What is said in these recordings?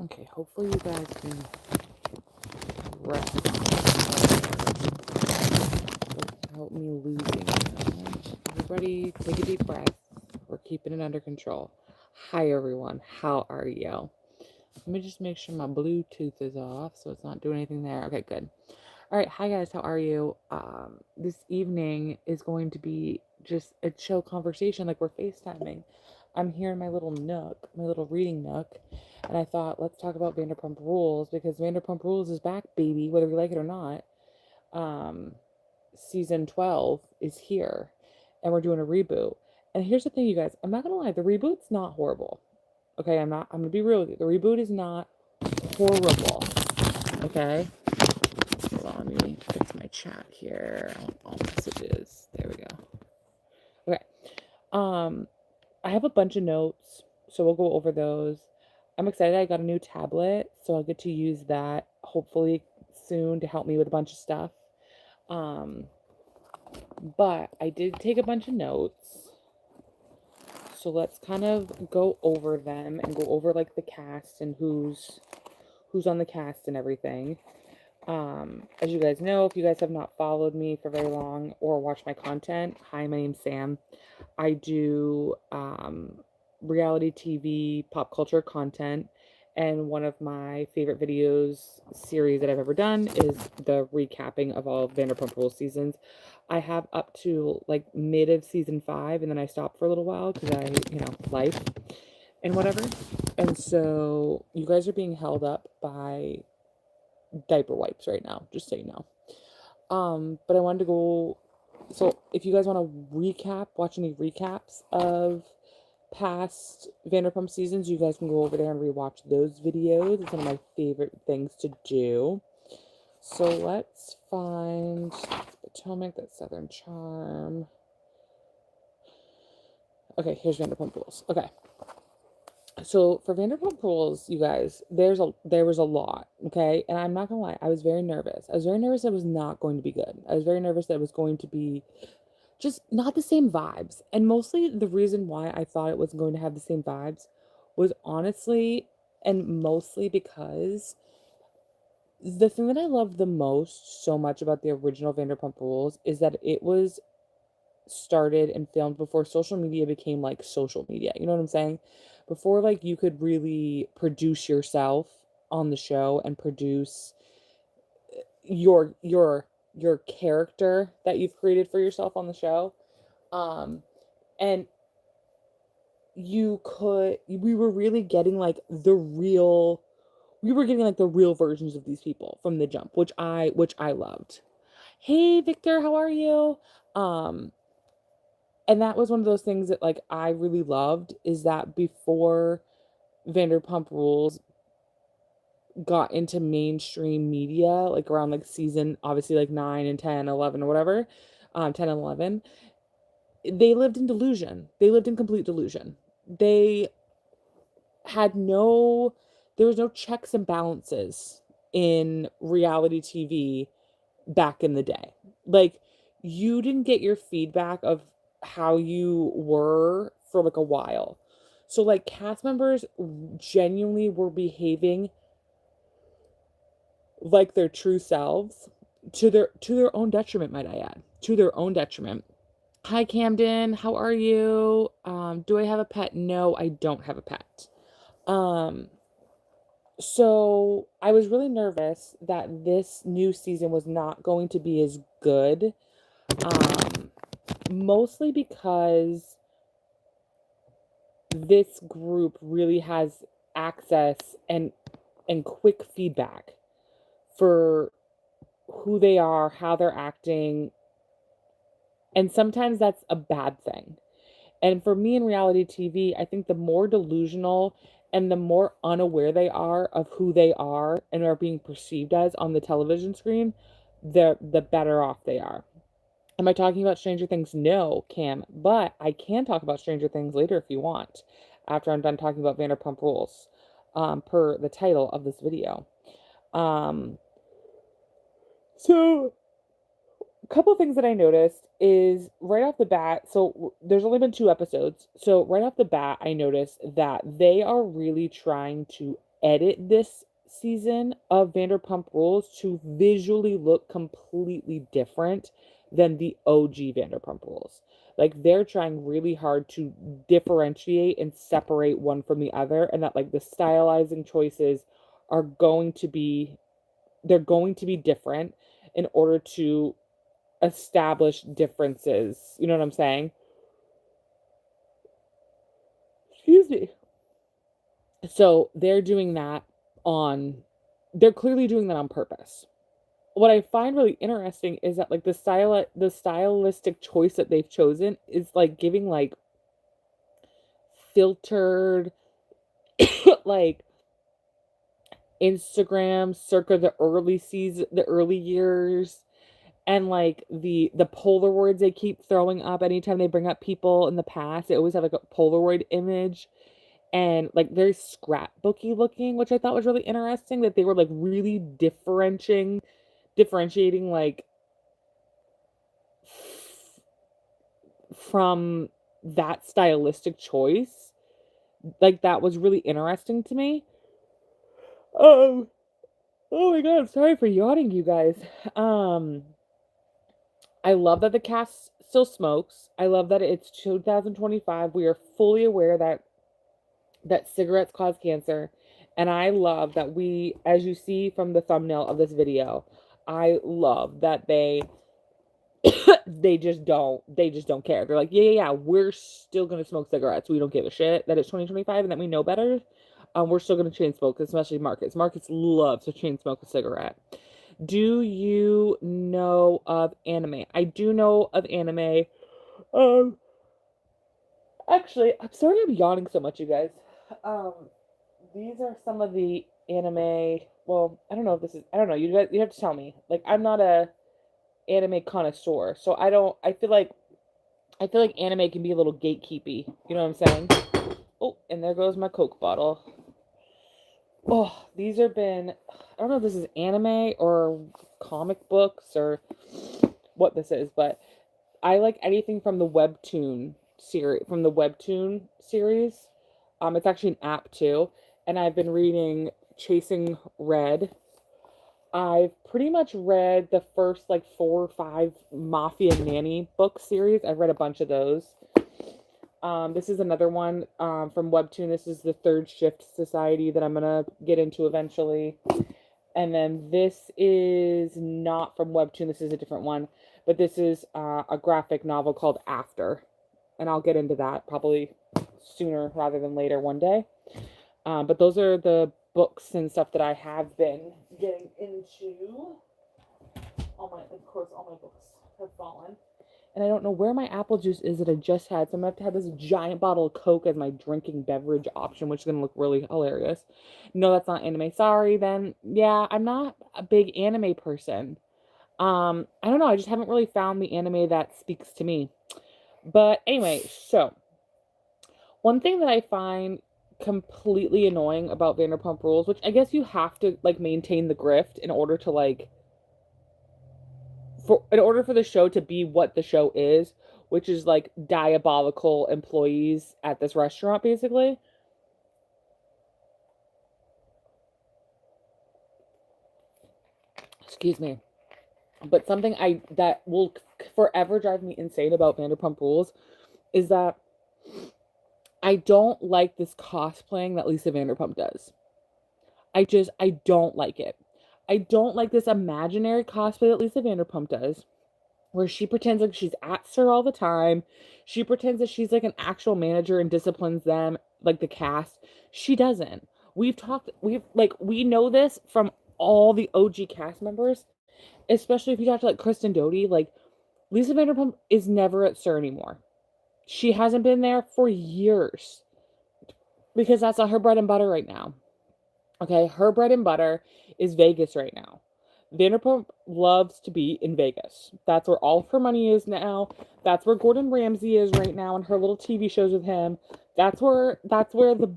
Okay, hopefully you guys can rest without me losing you. Everybody, take a deep breath. We're keeping it under control. Hi, everyone. How are you? Let me just make sure my Bluetooth is off so it's not doing anything there. Okay, good. All right, hi guys, how are you? This evening is going to be just a chill conversation, like we're FaceTiming. I'm here in my little nook, my little reading nook, and I thought let's talk about Vanderpump Rules because Vanderpump Rules is back, baby, whether we like it or not. Um, season 12 is here, and we're doing a reboot. And here's the thing, you guys, I'm not gonna lie, the reboot's not horrible. Okay, I'm gonna be real with you. The reboot is not horrible. Okay, hold on, let me fix my chat here. I want all messages. There we go. Okay. Um, I have a bunch of notes, so we'll go over those. I'm excited I got a new tablet, so I'll get to use that hopefully soon to help me with a bunch of stuff. Um, but I did take a bunch of notes. So let's kind of go over them and go over like the cast and who's on the cast and everything. As you guys know, if you guys have not followed me for very long or watched my content, hi, my name's Sam. I do reality TV, pop culture content, and one of my favorite videos series that I've ever done is the recapping of all of Vanderpump Rules seasons. I have up to like mid of season 5, and then I stopped for a little while because life and whatever. And so you guys are being held up by diaper wipes right now, just so you know. But I wanted to go. So if you guys want to watch any recaps of past Vanderpump seasons, you guys can go over there and rewatch those videos. It's one of my favorite things to do. So let's find Potomac, that's Southern Charm. Okay, here's Vanderpump Rules. Okay. So for Vanderpump Rules, you guys, there was a lot, okay? And I'm not gonna lie, I was very nervous. I was very nervous that it was not going to be good. I was very nervous that it was going to be just not the same vibes. And mostly the reason why I thought it wasn't going to have the same vibes was honestly and mostly because the thing that I loved the most so much about the original Vanderpump Rules is that it was started and filmed before social media became like social media. You know what I'm saying? Before like you could really produce yourself on the show and produce your character that you've created for yourself on the show. And we were really getting like the real versions of these people from the jump, which I loved. Hey Victor, how are you? Um and that was one of those things that like I really loved is that before Vanderpump Rules got into mainstream media, like around like season obviously like 9 and 10, 11 or whatever, 10 and 11, they lived in delusion. They lived in complete delusion. They had no there was no checks and balances in reality TV back in the day. Like you didn't get your feedback of how you were for like a while. So like cast members genuinely were behaving like their true selves to their own detriment, might I add. To their own detriment. Hi Camden, how are you? Do I have a pet? No, I don't have a pet. Um so I was really nervous that this new season was not going to be as good. Um Mostly because this group really has access and quick feedback for who they are, how they're acting, and sometimes that's a bad thing. And for me in reality TV, I think the more delusional and the more unaware they are of who they are and are being perceived as on the television screen, the better off they are. Am I talking about Stranger Things? No, Cam, but I can talk about Stranger Things later if you want, after I'm done talking about Vanderpump Rules, per the title of this video. Um, so a couple of things that I noticed is right off the bat. So there's only been 2 episodes. So right off the bat, I noticed that they are really trying to edit this season of Vanderpump Rules to visually look completely different than the OG Vanderpump Rules. Like they're trying really hard to differentiate and separate one from the other, and that like the stylizing choices are going to be they're going to be different in order to establish differences. You know what I'm saying? Excuse me. So they're clearly doing that on purpose. What I find really interesting is that like the stylistic choice that they've chosen is like giving like filtered like Instagram circa the early years, and like the Polaroids they keep throwing up anytime they bring up people in the past. They always have like a Polaroid image, and like very scrapbooky looking, which I thought was really interesting that they were like really differentiating like from that stylistic choice. Like that was really interesting to me. Oh, oh my god, I'm sorry for yawning, you guys. Um, I love that the cast still smokes. I love that it's 2025. We are fully aware that cigarettes cause cancer. And I love that we, as you see from the thumbnail of this video, I love that they just don't care. They're like, yeah, we're still gonna smoke cigarettes. We don't give a shit that it's 2025 and that we know better. We're still gonna chain smoke, especially Marcus. Marcus loves to chain smoke a cigarette. Do you know of anime? I do know of anime. Um, Actually, I'm sorry I'm yawning so much, you guys. Um, these are some of the anime. Well, I don't know if this is. I don't know. You guys, you have to tell me. Like, I'm not a anime connoisseur, so I don't. I feel like anime can be a little gatekeepy. You know what I'm saying? Oh, and there goes my Coke bottle. Oh, these have been. I don't know if this is anime or comic books or what this is, but I like anything from the webtoon series. It's actually an app too, and I've been reading Chasing Red. I've pretty much read the first like 4 or 5 Mafia Nanny book series. I've read a bunch of those. This is another one from Webtoon. This is the Third Shift Society that I'm gonna get into eventually. And then this is not from Webtoon. This is a different one. But this is a graphic novel called After. And I'll get into that probably sooner rather than later one day. But those are the books and stuff that I have been getting into. Of course, all my books have fallen. And I don't know where my apple juice is that I just had. So I'm going to have to have this giant bottle of Coke as my drinking beverage option, which is going to look really hilarious. No, that's not anime. Sorry, then. Yeah, I'm not a big anime person. I don't know. I just haven't really found the anime that speaks to me. But anyway, so one thing that I find completely annoying about Vanderpump Rules, which I guess you have to like maintain the grift in order to like in order for the show to be what the show is, which is like diabolical employees at this restaurant, basically. Excuse me. But something that will forever drive me insane about Vanderpump Rules is that I don't like this cosplaying that Lisa Vanderpump does. I don't like it. I don't like this imaginary cosplay that Lisa Vanderpump does, where she pretends like she's at Sir all the time. She pretends that she's like an actual manager and disciplines them, like the cast. She doesn't. We know this from all the OG cast members, especially if you talk to like Kristen Doty. Like, Lisa Vanderpump is never at Sir anymore. She hasn't been there for years because that's not her bread and butter right now. Okay, her bread and butter is Vegas right now. Vanderpump loves to be in Vegas. That's where all of her money is now. That's where Gordon Ramsay is right now in her little TV shows with him. That's where the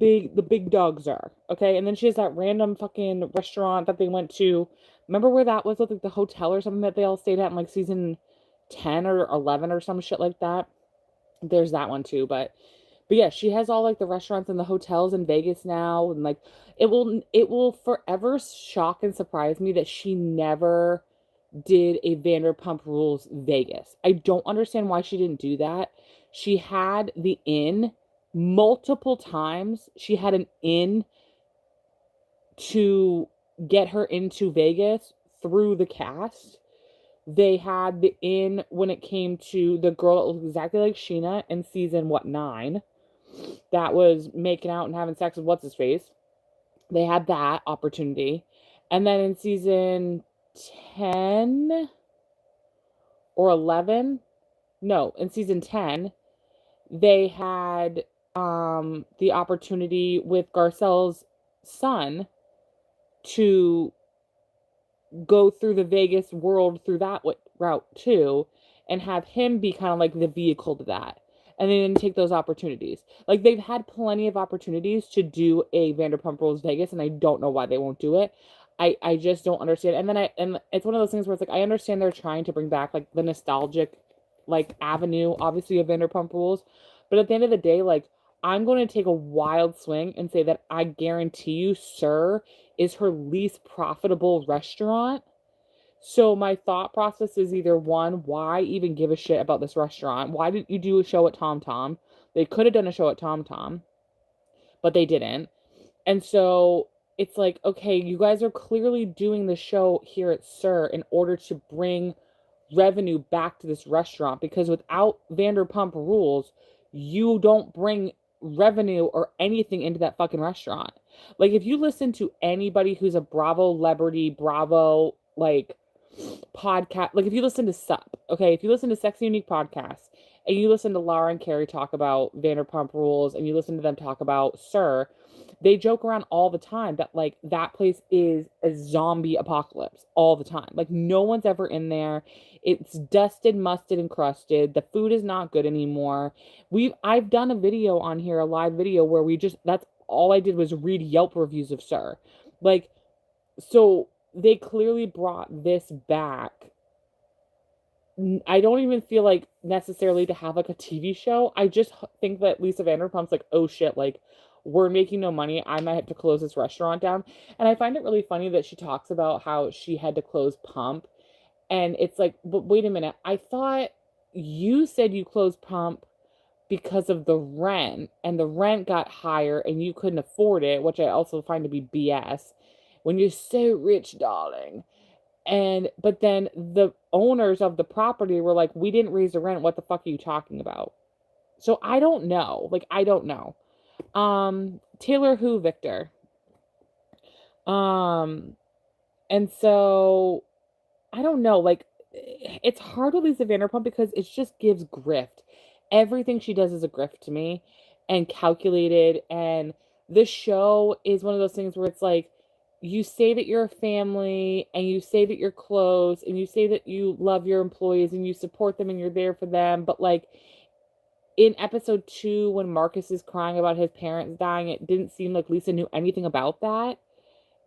big dogs are. Okay, and then she has that random fucking restaurant that they went to. Remember where that was with like the hotel or something that they all stayed at in like season 10 or 11 or some shit like that. There's that one too, but But yeah, she has all like the restaurants and the hotels in Vegas now, and like it will forever shock and surprise me that she never did a Vanderpump Rules Vegas. I don't understand why she didn't do that. She had the inn multiple times. She had an inn to get her into Vegas through the cast. They had the inn when it came to the girl that looked exactly like Sheena in season, what, 9? That was making out and having sex with what's his face. They had that opportunity. And then in season 10 or 11, no, in season 10, they had the opportunity with Garcelle's son to go through the Vegas world through that route too, and have him be kind of like the vehicle to that. And they didn't take those opportunities. Like they've had plenty of opportunities to do a Vanderpump Rules Vegas, and I don't know why they won't do it. I just don't understand. And it's one of those things where it's like I understand they're trying to bring back like the nostalgic like avenue, obviously, of Vanderpump Rules, but at the end of the day, like I'm going to take a wild swing and say that I guarantee you, Sir is her least profitable restaurant. So my thought process is either one, why even give a shit about this restaurant? Why didn't you do a show at Tom Tom? They could have done a show at Tom Tom, but they didn't. And so it's like, okay, you guys are clearly doing the show here at Sir in order to bring revenue back to this restaurant, because without Vanderpump Rules, you don't bring revenue or anything into that fucking restaurant. Like if you listen to anybody who's a Bravo celebrity, Bravo like podcast, like if you listen to Sup, okay, if you listen to Sexy Unique podcast and you listen to Laura and Carrie talk about Vanderpump Rules and you listen to them talk about Sir, they joke around all the time that like that place is a zombie apocalypse all the time. Like no one's ever in there. It's dusted, musted, and crusted. The food is not good anymore. I've done a video on here, a live video where that's all I did was read Yelp reviews of Sir. Like, so they clearly brought this back. I don't even feel like necessarily to have like a TV show. I just think that Lisa Vanderpump's like, oh shit, like we're making no money. I might have to close this restaurant down. And I find it really funny that she talks about how she had to close Pump. And it's like, but wait a minute. I thought you said you closed Pump because of the rent, and the rent got higher and you couldn't afford it, which I also find to be BS. When you're so rich, darling. And but then the owners of the property were like, we didn't raise the rent. What the fuck are you talking about? So I don't know. Like I don't know. Taylor who, Victor? Um and so I don't know. Like it's hard with Lisa Vanderpump because it just gives grift. Everything she does is a grift to me and calculated. And this show is one of those things where it's like, you say that you're a family and you say that you're close and you say that you love your employees and you support them and you're there for them. But like in episode 2, when Marcus is crying about his parents dying, it didn't seem like Lisa knew anything about that.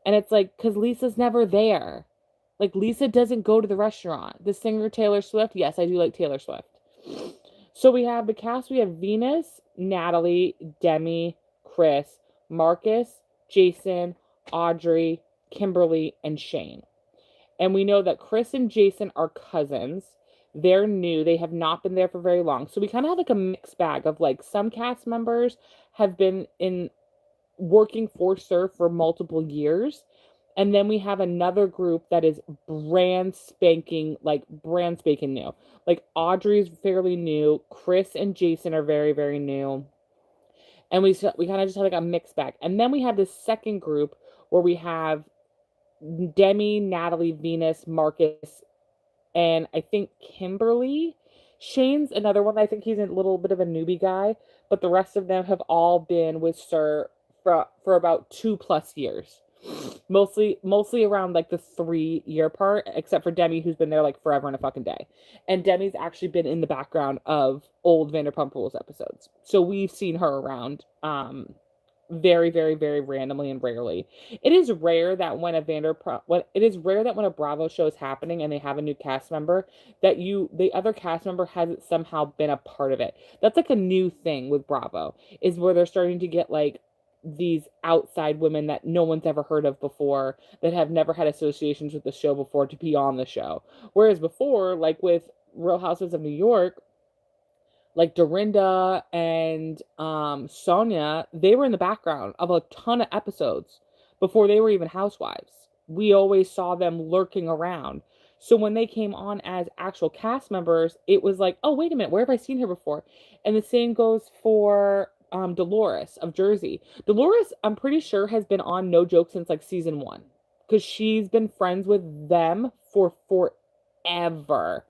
And it's like, because Lisa's never there. Like, Lisa doesn't go to the restaurant. The singer Taylor Swift, yes, I do like Taylor Swift. So we have the cast. We have Venus, Natalie, Demi, Chris, Marcus, Jason, Audrey, Kimberly, and Shane. And we know that Chris and Jason are cousins. They're new. They have not been there for very long. So we kind of have like a mixed bag of like some cast members have been in working for Sir for multiple years. And then we have another group that is brand spanking new. Like Audrey's fairly new. Chris and Jason are very, very new. And we kind of just have like a mixed bag. And then we have this second group where we have Demi, Natalie, Venus, Marcus, and I think Kimberly. Shane's another one. I think he's a little bit of a newbie guy, but the rest of them have all been with Sir for about 2+ years. Mostly around like the 3-year part, except for Demi, who's been there like forever and a fucking day. And Demi's actually been in the background of old Vanderpump Rules episodes. So we've seen her around very, very, very randomly and rarely. It is rare that when a Vanderpump when it is rare that when a Bravo show is happening and they have a new cast member, that the other cast member hasn't somehow been a part of it. That's like a new thing with Bravo, is where they're starting to get like these outside women that no one's ever heard of before, that have never had associations with the show before, to be on the show. Whereas before, like with Real Houses of New York, like Dorinda and Sonia, they were in the background of a ton of episodes before they were even housewives. We always saw them lurking around. So when they came on as actual cast members, it was like, oh, wait a minute, where have I seen her before? And the same goes for Dolores of Jersey. Dolores, I'm pretty sure, has been on No Joke since like season one, because she's been friends with them for forever.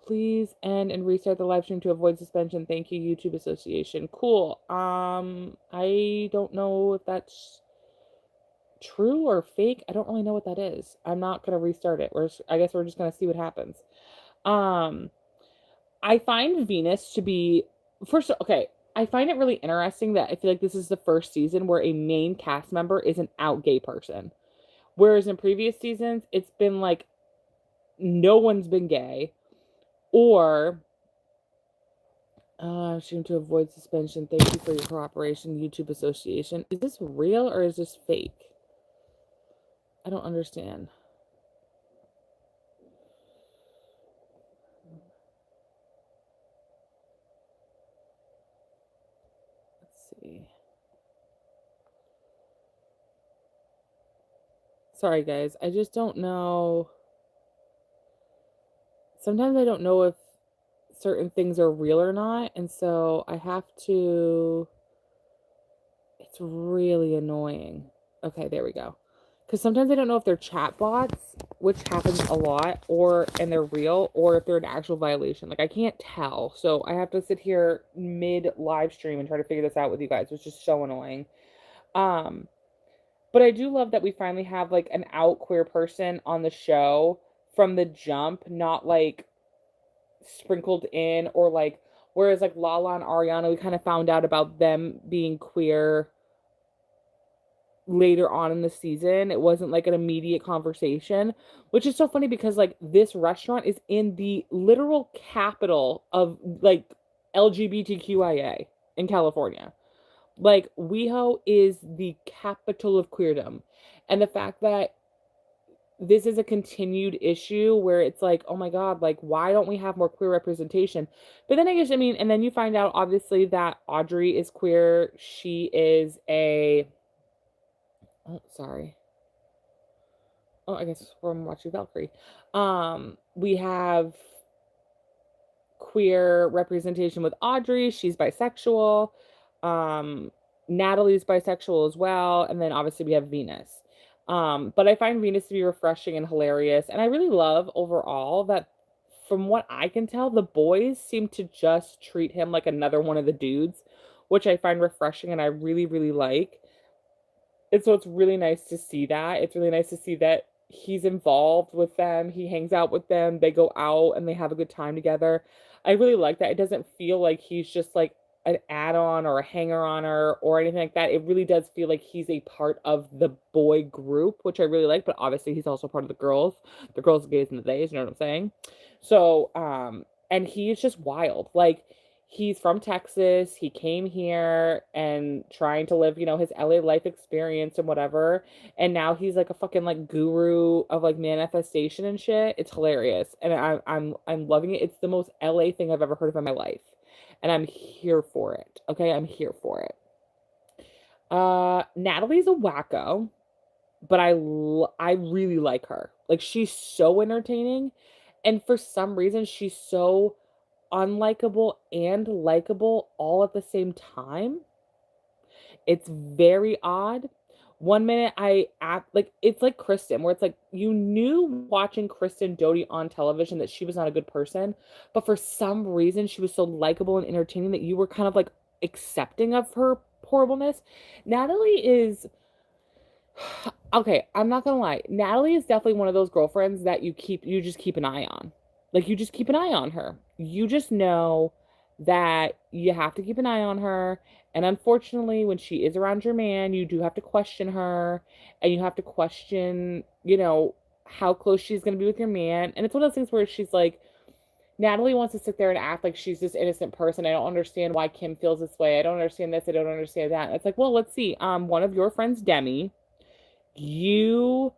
Please end and restart the live stream to avoid suspension. Thank you, YouTube Association. Cool. I don't know if that's true or fake. I don't really know what that is. I'm not gonna restart it. I guess we're just gonna see what happens. Um, I find Venus to be first. Okay, I find it really interesting that I feel like this is the first season where a main cast member is an out gay person, whereas in previous seasons it's been like no one's been gay, or assumed to avoid suspension. Thank you for your cooperation, YouTube Association. Is this real or is this fake? I don't understand. Let's see. Sorry, guys. I just don't know. Sometimes I don't know if certain things are real or not. And so I have to. It's really annoying. Okay, there we go. Because sometimes I don't know if they're chat bots, which happens a lot, and they're real, or if they're an actual violation. Like, I can't tell. So I have to sit here mid live stream and try to figure this out with you guys, which is so annoying. But I do love that we finally have like an out queer person on the show from the jump, not like sprinkled in, or like, whereas like Lala and Ariana, we kind of found out about them being queer later on in the season. It wasn't like an immediate conversation, which is so funny because like this restaurant is in the literal capital of like LGBTQIA in California. Like WeHo is the capital of queerdom. And the fact that this is a continued issue where it's like, oh my God, like, why don't we have more queer representation? But then I mean, and then you find out obviously that Audrey is queer. She is oh, sorry. Oh, I guess we're watching Valkyrie. We have queer representation with Audrey. She's bisexual. Um, Natalie's bisexual as well. And then obviously we have Venus. But I find Venus to be refreshing and hilarious. And I really love overall that, from what I can tell, the boys seem to just treat him like another one of the dudes, which I find refreshing and I really, really like. And so it's really nice to see that. It's really nice to see that he's involved with them. He hangs out with them. They go out and they have a good time together. I really like that. It doesn't feel like he's just like an add-on or a hanger-oner or anything like that. It really does feel like he's a part of the boy group, which I really like, but obviously he's also part of the girls. The girls, the gays, and the theys, you know what I'm saying? So, and he's just wild. Like, he's from Texas. He came here and trying to live, his LA life experience and whatever. And now he's like a fucking like guru of like manifestation and shit. It's hilarious. And I'm loving it. It's the most LA thing I've ever heard of in my life. And I'm here for it. Okay, I'm here for it. Natalie's a wacko, but I really like her. Like, she's so entertaining, and for some reason she's so unlikable and likable all at the same time. It's very odd. One minute I act like it's like Kristen, where it's like you knew watching Kristen Doty on television that she was not a good person, but for some reason she was so likable and entertaining that you were kind of like accepting of her horribleness. Natalie is okay, I'm not gonna lie. Natalie is definitely one of those girlfriends that you just keep an eye on. Like, you just keep an eye on her. You just know that you have to keep an eye on her, And unfortunately, when she is around your man, you do have to question her and you have to question, how close she's going to be with your man. And it's one of those things where she's like, Natalie wants to sit there and act like she's this innocent person. I don't understand why Kim feels this way. I don't understand this. I don't understand that. And it's like, well, let's see. One of your friends, Demi, you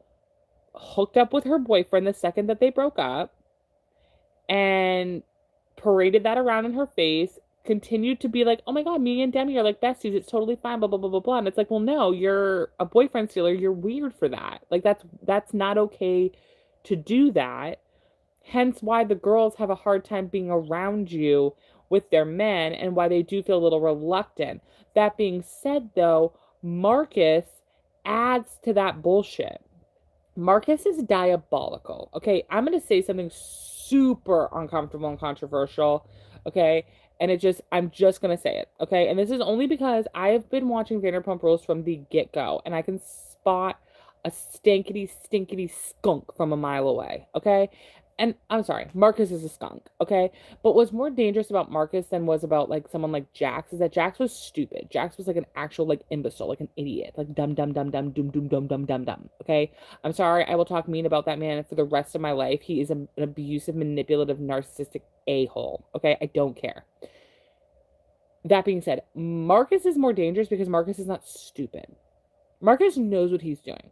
hooked up with her boyfriend the second that they broke up and paraded that around in her face, continued to be like, oh my God, me and Demi are like besties. It's totally fine, blah, blah, blah, blah, blah. And it's like, well, no, you're a boyfriend stealer. You're weird for that. Like, that's not okay to do that. Hence why the girls have a hard time being around you with their men and why they do feel a little reluctant. That being said, though, Marcus adds to that bullshit. Marcus is diabolical. Okay, I'm going to say something super uncomfortable and controversial. Okay, and I'm just going to say it. Okay, and this is only because I have been watching Vanderpump Rules from the get go, and I can spot a stinkety skunk from a mile away. Okay, and I'm sorry, Marcus is a skunk, okay? But what's more dangerous about Marcus than was about like someone like Jax is that Jax was stupid. Jax was like an actual like imbecile, like an idiot, like dumb, dumb, dumb, dumb, doom, doom, dumb, dumb, dumb, dumb. Okay. I'm sorry, I will talk mean about that man for the rest of my life. He is an abusive, manipulative, narcissistic a-hole. Okay. I don't care. That being said, Marcus is more dangerous because Marcus is not stupid. Marcus knows what he's doing.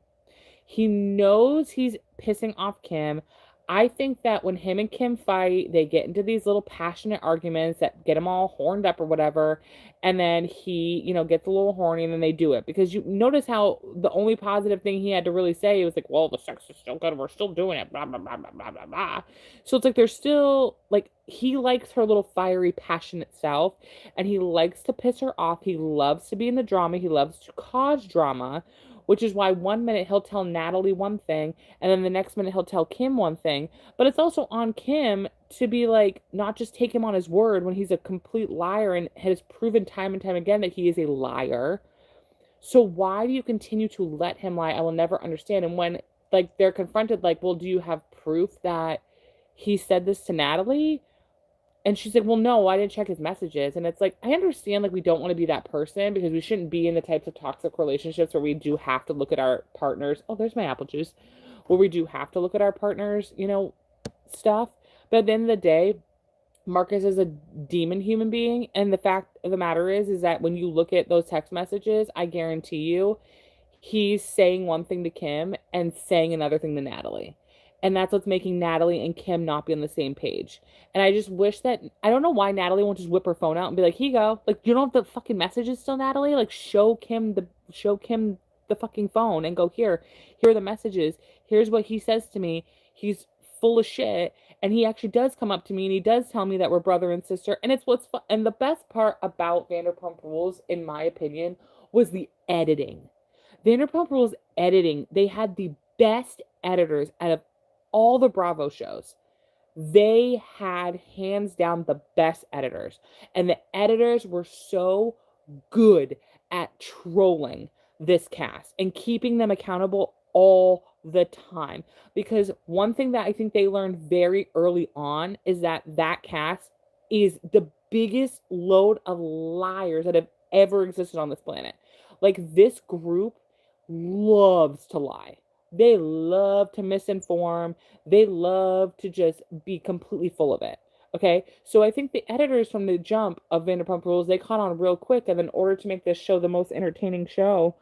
He knows he's pissing off Kim. I think that when him and Kim fight, they get into these little passionate arguments that get him all horned up or whatever. And then he, gets a little horny and then they do it. Because you notice how the only positive thing he had to really say was like, well, the sex is still good. We're still doing it. Blah, blah, blah, blah, blah, blah, blah. So it's like there's still, like, he likes her little fiery, passionate self. And he likes to piss her off. He loves to be in the drama. He loves to cause drama. Which is why one minute he'll tell Natalie one thing, and then the next minute he'll tell Kim one thing. But it's also on Kim to be like, not just take him on his word when he's a complete liar and has proven time and time again that he is a liar. So why do you continue to let him lie? I will never understand. And when like they're confronted, like, well, do you have proof that he said this to Natalie? And she's like, well, no, I didn't check his messages. And it's like, I understand, like, we don't want to be that person because we shouldn't be in the types of toxic relationships where we do have to look at our partners. Oh, there's my apple juice. Where we do have to look at our partners, stuff. But at the end of the day, Marcus is a demon human being. And the fact of the matter is that when you look at those text messages, I guarantee you, he's saying one thing to Kim and saying another thing to Natalie. And that's what's making Natalie and Kim not be on the same page. And I just wish that, I don't know why Natalie won't just whip her phone out and be like, here you go. Like, you don't have the fucking messages still, Natalie? Like, show Kim the fucking phone and go, here are the messages. Here's what he says to me. He's full of shit. And he actually does come up to me and he does tell me that we're brother and sister. And it's and the best part about Vanderpump Rules, in my opinion, was the editing. Vanderpump Rules editing, they had the best editors out of all the Bravo shows. They had hands down the best editors. And the editors were so good at trolling this cast and keeping them accountable all the time. Because one thing that I think they learned very early on is that cast is the biggest load of liars that have ever existed on this planet. Like, this group loves to lie. They love to misinform. They love to just be completely full of it. Okay, so I think the editors from the jump of Vanderpump Rules, they caught on real quick. And in order to make this show the most entertaining show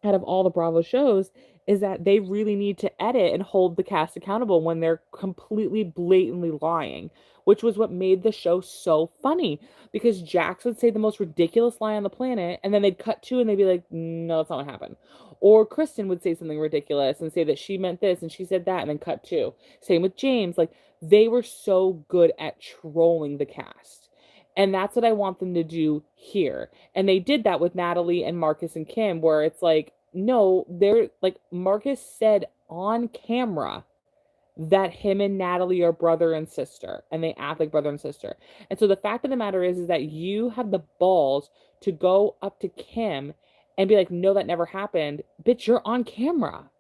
out of all the Bravo shows, is that they really need to edit and hold the cast accountable when they're completely blatantly lying, which was what made the show so funny, because Jax would say the most ridiculous lie on the planet and then they'd cut to and they'd be like, no, that's not what happened. Or Kristen would say something ridiculous and say that she meant this and she said that and then cut to. Same with James. Like, they were so good at trolling the cast. And that's what I want them to do here. And they did that with Natalie and Marcus and Kim, where it's like, no, they're like, Marcus said on camera that him and Natalie are brother and sister, and they act like brother and sister. And so the fact of the matter is that you have the balls to go up to Kim and be like, no, that never happened. Bitch, you're on camera.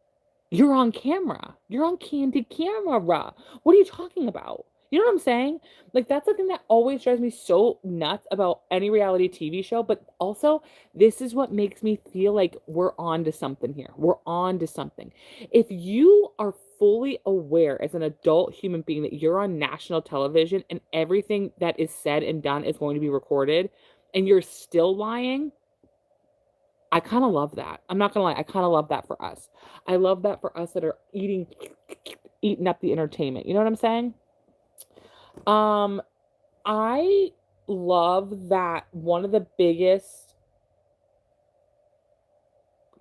You're on camera. You're on candid camera. What are you talking about? You know what I'm saying? Like, that's the thing that always drives me so nuts about any reality TV show, but also this is what makes me feel like we're on to something here. We're on to something. If you are fully aware as an adult human being that you're on national television and everything that is said and done is going to be recorded and you're still lying, I kind of love that. I'm not gonna lie, I kind of love that for us. I love that for us that are eating up the entertainment. You know what I'm saying? Um, I love that one of the biggest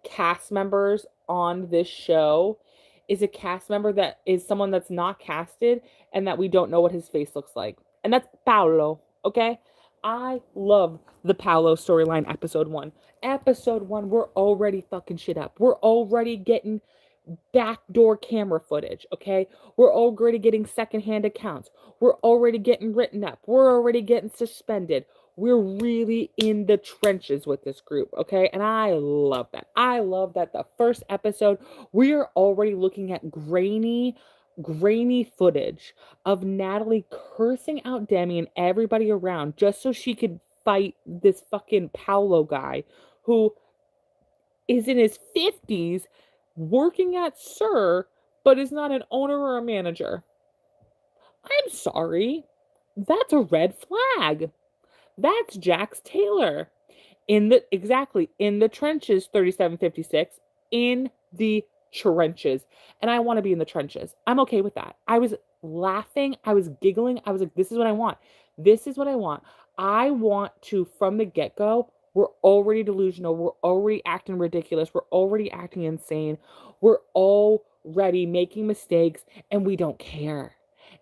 cast members on this show is a cast member that is someone that's not casted and that we don't know what his face looks like. And that's Paolo, okay? I love the Paolo storyline episode 1. Episode 1, we're already fucking shit up. We're already getting backdoor camera footage, okay? We're already getting secondhand accounts. We're already getting written up. We're already getting suspended. We're really in the trenches with this group, okay? And I love that. I love that the first episode, we're already looking at grainy footage of Natalie cursing out Demi and everybody around just so she could fight this fucking Paolo guy who is in his 50s working at Sir, but is not an owner or a manager. I'm sorry. That's a red flag. That's Jax Taylor. In the trenches, 3756, in the trenches. And I want to be in the trenches. I'm okay with that. I was laughing, I was giggling. I was like, this is what I want. This is what I want. I want to, from the get-go, we're already delusional. We're already acting ridiculous. We're already acting insane. We're already making mistakes and we don't care.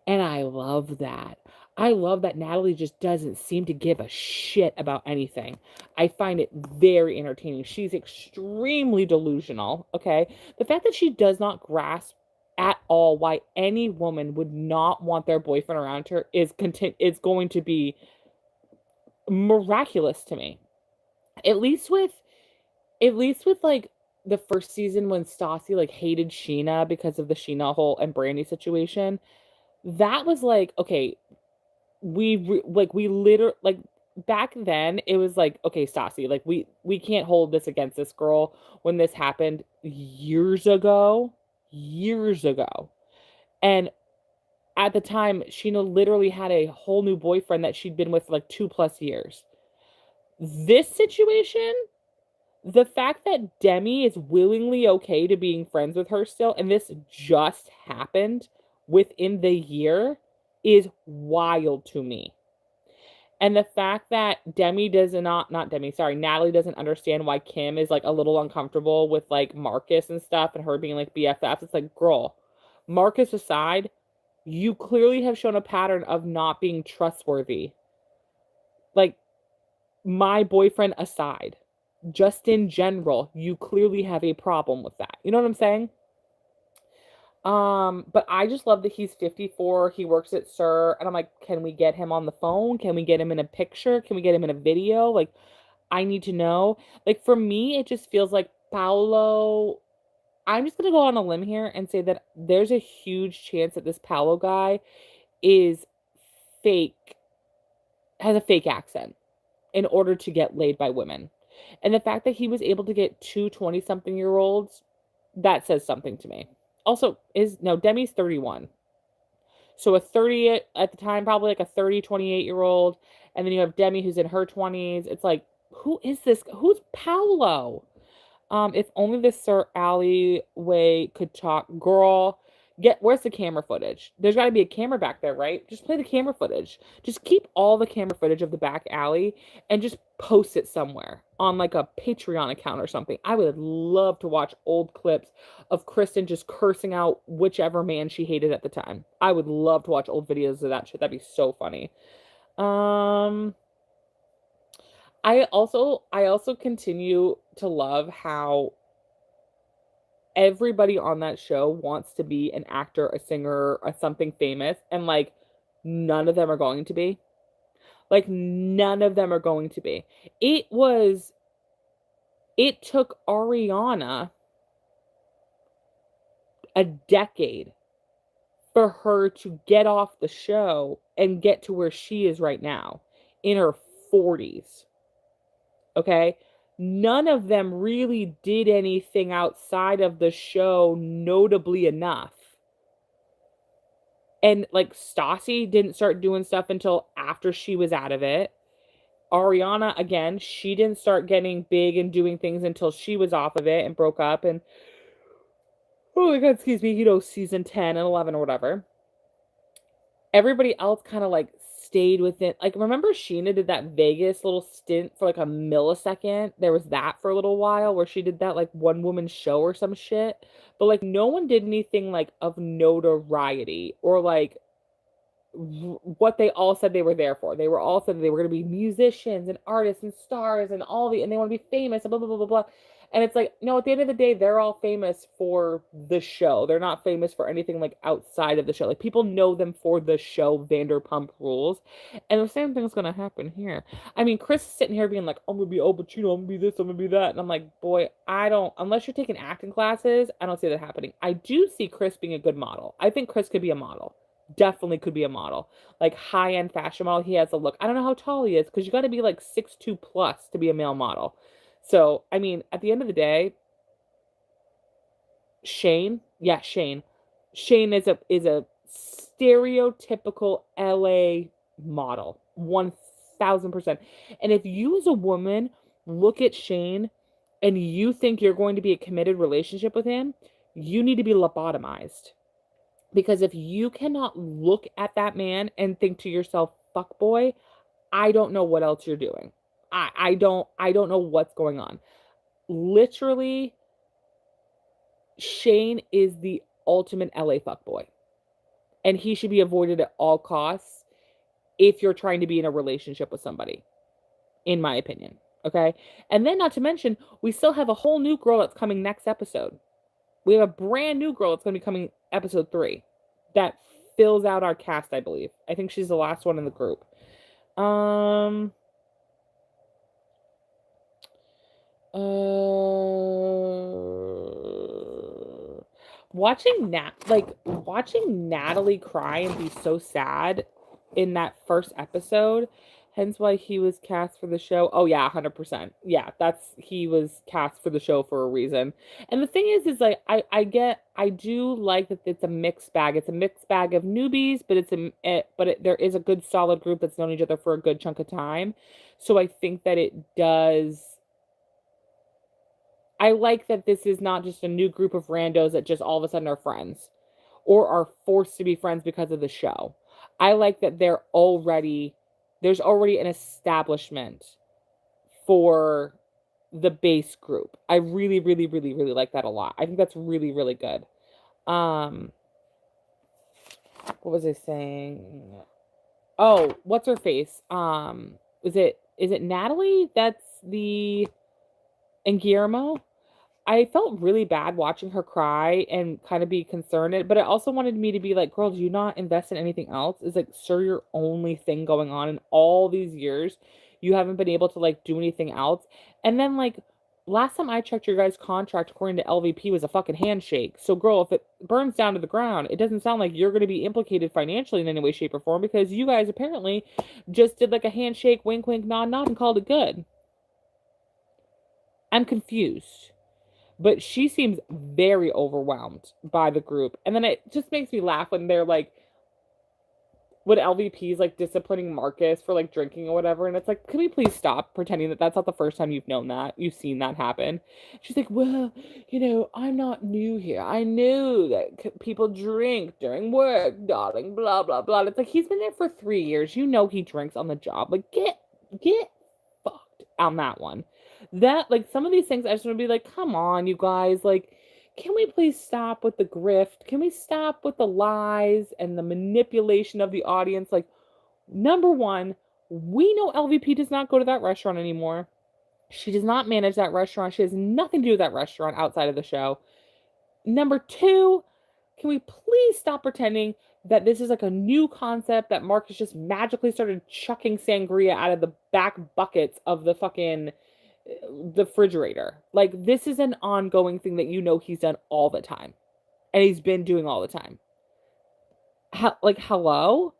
And I love that. I love that Natalie just doesn't seem to give a shit about anything. I find it very entertaining. She's extremely delusional, okay? The fact that she does not grasp at all why any woman would not want their boyfriend around her is going to be miraculous to me. At least with like the first season when Stassi like hated Sheena because of the Sheena whole and Brandy situation. That was like, okay, we literally like back then it was like, okay, Stassi, like we can't hold this against this girl when this happened years ago. And at the time, Sheena literally had a whole new boyfriend that she'd been with for like 2+ years. This situation, the fact that Demi is willingly okay to being friends with her still, and this just happened within the year, is wild to me. And the fact that Natalie doesn't understand why Kim is like a little uncomfortable with like Marcus and stuff and her being like BFFs. It's like, girl, Marcus aside, you clearly have shown a pattern of not being trustworthy. Like, my boyfriend aside, just in general, you clearly have a problem with that. You know what I'm saying? But I just love that he's 54. He works at Sir, and I'm like, can we get him on the phone? Can we get him in a picture? Can we get him in a video? Like, I need to know. Like, for me, it just feels like Paolo. I'm just gonna go on a limb here and say that there's a huge chance that this Paolo guy is fake, has a fake accent in order to get laid by women. And the fact that he was able to get two 20-something-year-olds, that says something to me. Also, Demi's 31. So a 30 at the time, probably like a 30, 28-year-old. And then you have Demi who's in her 20s. It's like, who is this? Who's Paolo? If only the Sir alleyway could talk. Girl, where's the camera footage? There's got to be a camera back there, right? Just play the camera footage. Just keep all the camera footage of the back alley and just post it somewhere on like a Patreon account or something. I would love to watch old clips of Kristen just cursing out whichever man she hated at the time. I would love to watch old videos of that shit. That'd be so funny. I also continue to love how everybody on that show wants to be an actor, a singer, a something famous, and like none of them are going to be. Like none of them are going to be. It took Ariana a decade for her to get off the show and get to where she is right now in her 40s. Okay? None of them really did anything outside of the show notably enough. And like Stassi didn't start doing stuff until after she was out of it. Ariana, again, she didn't start getting big and doing things until she was off of it and broke up. And oh my God, excuse me, season 10 and 11 or whatever. Everybody else kind of like stayed within. Like, remember Sheena did that Vegas little stint for like a millisecond? There was that for a little while where she did that like one woman show or some shit. But like, no one did anything like of notoriety or like what they all said they were there for. They were all said they were going to be musicians and artists and stars and and they want to be famous and blah, blah, blah, blah, blah. And it's like, no, at the end of the day, they're all famous for the show. They're not famous for anything like outside of the show. Like, people know them for the show Vanderpump Rules. And the same thing's going to happen here. I mean, Chris is sitting here being like, I'm going to be Al Pacino, I'm going to be this, I'm going to be that. And I'm like, boy, unless you're taking acting classes, I don't see that happening. I do see Chris being a good model. I think Chris could be a model. Definitely could be a model, like high-end fashion model. He has a look. I don't know how tall he is because you got to be like 6'2" plus to be a male model. So I mean, at the end of the day, Shane is a stereotypical LA model, 1000%. And if you as a woman look at Shane and you think you're going to be a committed relationship with him, you need to be lobotomized. Because if you cannot look at that man and think to yourself, fuck boy, I don't know what else you're doing. I don't know what's going on. Literally, Shane is the ultimate LA fuckboy. And he should be avoided at all costs if you're trying to be in a relationship with somebody, in my opinion. Okay? And then, not to mention, we still have a whole new girl that's coming next episode. We have a brand new girl that's going to be coming episode 3 that fills out our cast, I believe. I think she's the last one in the group. Watching Natalie cry and be so sad in that first episode, hence why he was cast for the show. Oh yeah, 100%. Yeah, he was cast for the show for a reason. And the thing is like I do like that it's a mixed bag. It's a mixed bag of newbies, but there is a good solid group that's known each other for a good chunk of time. So I think that it does. I like that this is not just a new group of randos that just all of a sudden are friends or are forced to be friends because of the show. I like that there's already an establishment for the base group. I really, really, really, really like that a lot. I think that's really, really good. What was I saying? Oh, what's her face? Is it Natalie? That's and Guillermo? I felt really bad watching her cry and kind of be concerned, but it also wanted me to be like, girl, do you not invest in anything else? Is like, sir, your only thing going on in all these years, you haven't been able to like do anything else. And then like last time I checked, your guys' contract according to LVP was a fucking handshake. So girl, if it burns down to the ground, it doesn't sound like you're going to be implicated financially in any way, shape, or form because you guys apparently just did like a handshake, wink, wink, nod, nod, and called it good. I'm confused. But she seems very overwhelmed by the group. And then it just makes me laugh when they're like, when LVP's like disciplining Marcus for like drinking or whatever. And it's like, can we please stop pretending that that's not the first time you've seen that happen? She's like, well, I'm not new here. I knew that people drink during work, darling, blah, blah, blah. It's like, he's been there for 3 years. You know he drinks on the job. Like, get fucked on that one. That, like, some of these things I just want to be like, come on, you guys, like, can we please stop with the grift? Can we stop with the lies and the manipulation of the audience? Like, number one, we know LVP does not go to that restaurant anymore. She does not manage that restaurant. She has nothing to do with that restaurant outside of the show. Number two, can we please stop pretending that this is like a new concept that Marcus just magically started chucking sangria out of the back buckets of the fucking the refrigerator. Like, this is an ongoing thing that he's done all the time. And he's been doing all the time. Like, hello?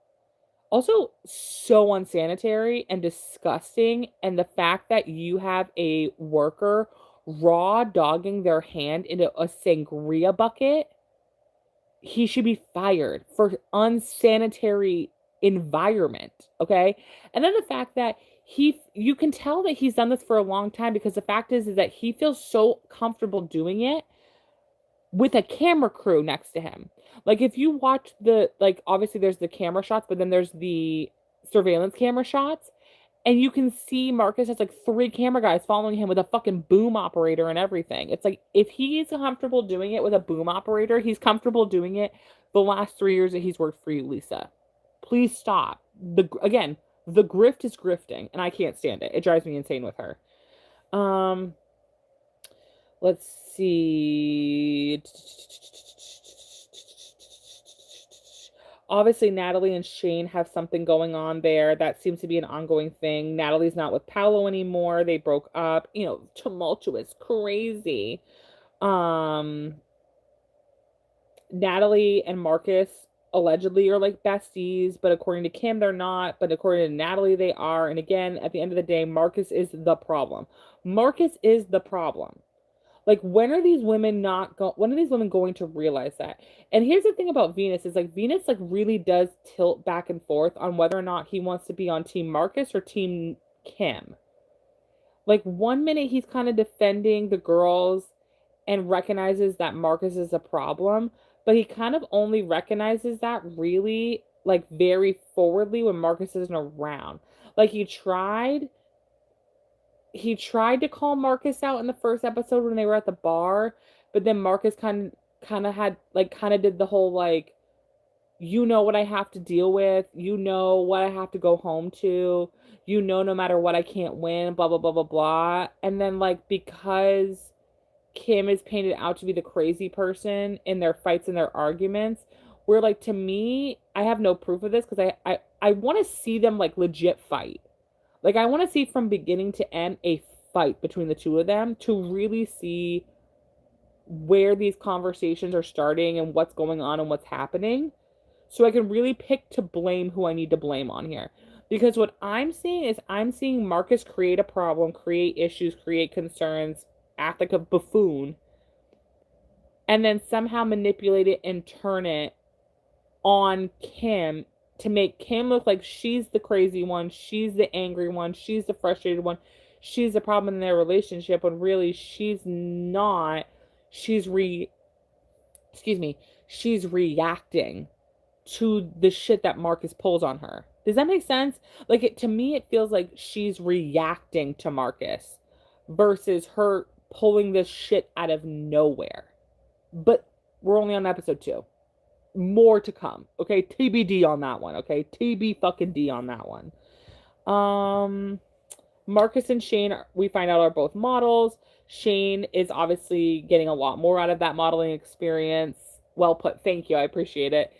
Also, so unsanitary and disgusting, and the fact that you have a worker raw dogging their hand into a sangria bucket, he should be fired for unsanitary environment, okay? And then the fact that you can tell that he's done this for a long time because the fact is that he feels so comfortable doing it with a camera crew next to him. Like, if you watch obviously there's the camera shots, but then there's the surveillance camera shots, and you can see Marcus has, like, 3 camera guys following him with a fucking boom operator and everything. It's like, if he's comfortable doing it with a boom operator, he's comfortable doing it the last 3 years that he's worked for you, Lisa. Please stop. Again, the grift is grifting, and I can't stand it. It drives me insane with her. Let's see. Obviously, Natalie and Shane have something going on there. That seems to be an ongoing thing. Natalie's not with Paolo anymore. They broke up. Tumultuous, crazy. Natalie and Marcus allegedly are like besties, but according to Kim, they're not. But according to Natalie, they are. And again, at the end of the day, Marcus is the problem. Marcus is the problem. Like, when are these women going to realize that? And here's the thing about Venus is, like, Venus, like, really does tilt back and forth on whether or not he wants to be on Team Marcus or Team Kim. Like, one minute he's kind of defending the girls and recognizes that Marcus is a problem, but he kind of only recognizes that really, like, very forwardly when Marcus isn't around. Like, he tried to call Marcus out in the first episode when they were at the bar, but then Marcus kind of did the whole, like, what I have to deal with, what I have to go home to, no matter what I can't win, blah blah blah blah blah. And then, like, because Kim is painted out to be the crazy person in their fights and their arguments, where, like, to me, I have no proof of this because I want to see them, like, legit fight. Like, I want to see from beginning to end a fight between the two of them to really see where these conversations are starting and what's going on and what's happening, so I can really pick to blame who I need to blame on here. Because what I'm seeing Marcus create a problem, create issues, create concerns, act like a buffoon, and then somehow manipulate it and turn it on Kim to make Kim look like she's the crazy one, she's the angry one, she's the frustrated one, she's the problem in their relationship, when really she's not. She's reacting to the shit that Marcus pulls on her. Does that make sense? Like, to me, it feels like she's reacting to Marcus versus her pulling this shit out of nowhere. But we're only on episode 2. More to come, okay? TBD on that one, okay? TB fucking D on that one. Marcus and Shane, we find out, are both models. Shane is obviously getting a lot more out of that modeling experience. Well put. Thank you. I appreciate it.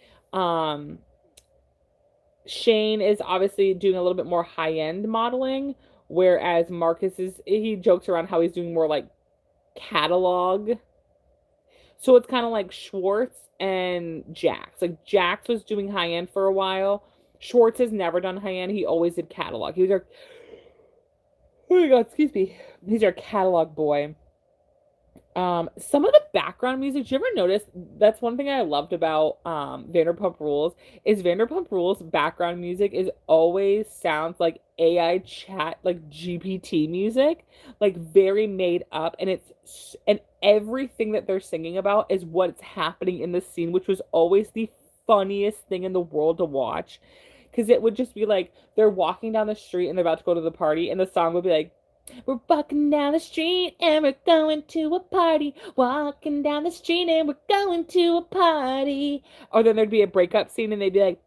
Shane is obviously doing a little bit more high-end modeling, whereas Marcus he jokes around how he's doing more like catalog. So it's kind of like Schwartz and Jax. Like, Jax was doing high-end for a while. Schwartz has never done high-end. He always did catalog. He was oh my god, excuse me. He's our catalog boy. Some of the background music, did you ever notice? That's one thing I loved about Vanderpump Rules, is Vanderpump Rules background music is always sounds like AI chat, like GPT music, like very made up, and everything that they're singing about is what's happening in the scene, which was always the funniest thing in the world to watch, because it would just be like they're walking down the street and they're about to go to the party, and the song would be like, we're walking down the street and we're going to a party. Walking down the street and we're going to a party. Or then there'd be a breakup scene and they'd be like,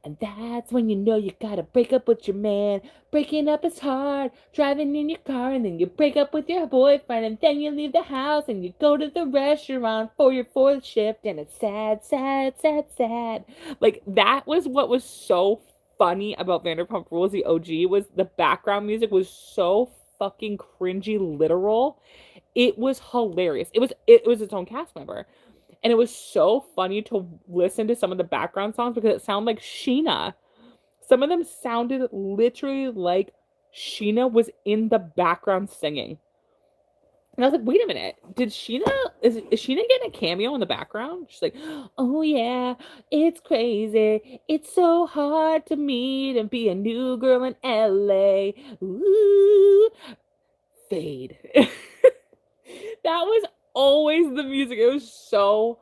and that's when you know you gotta break up with your man. Breaking up is hard. Driving in your car and then you break up with your boyfriend. And then you leave the house and you go to the restaurant for your 4th shift. And it's sad, sad, sad, sad. Like, that was what was so funny about Vanderpump Rules, the OG, was the background music was so fucking cringy literal. It was hilarious. It was its own cast member. And it was so funny to listen to some of the background songs because it sounded like Sheena. Some of them sounded literally like Sheena was in the background singing. And I was like, wait a minute, is Sheena getting a cameo in the background? She's like, oh yeah, it's crazy. It's so hard to meet and be a new girl in LA. Ooh, fade. That was always the music. It was so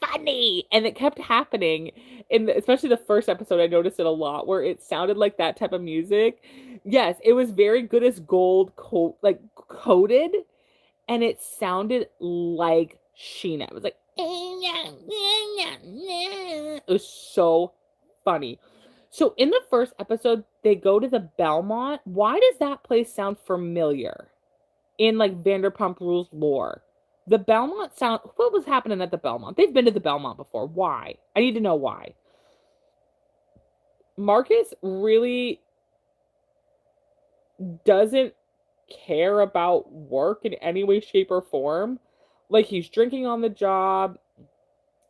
funny. And it kept happening especially the first episode. I noticed it a lot where it sounded like that type of music. Yes, it was very good as gold like coated, and it sounded like Sheena. It was like it was so funny. So in the first episode, they go to the Belmont. Why does that place sound familiar in like Vanderpump Rules lore? The Belmont sound. What was happening at the Belmont? They've been to the Belmont before. Why? I need to know why. Marcus really doesn't care about work in any way, shape, or form. Like, he's drinking on the job.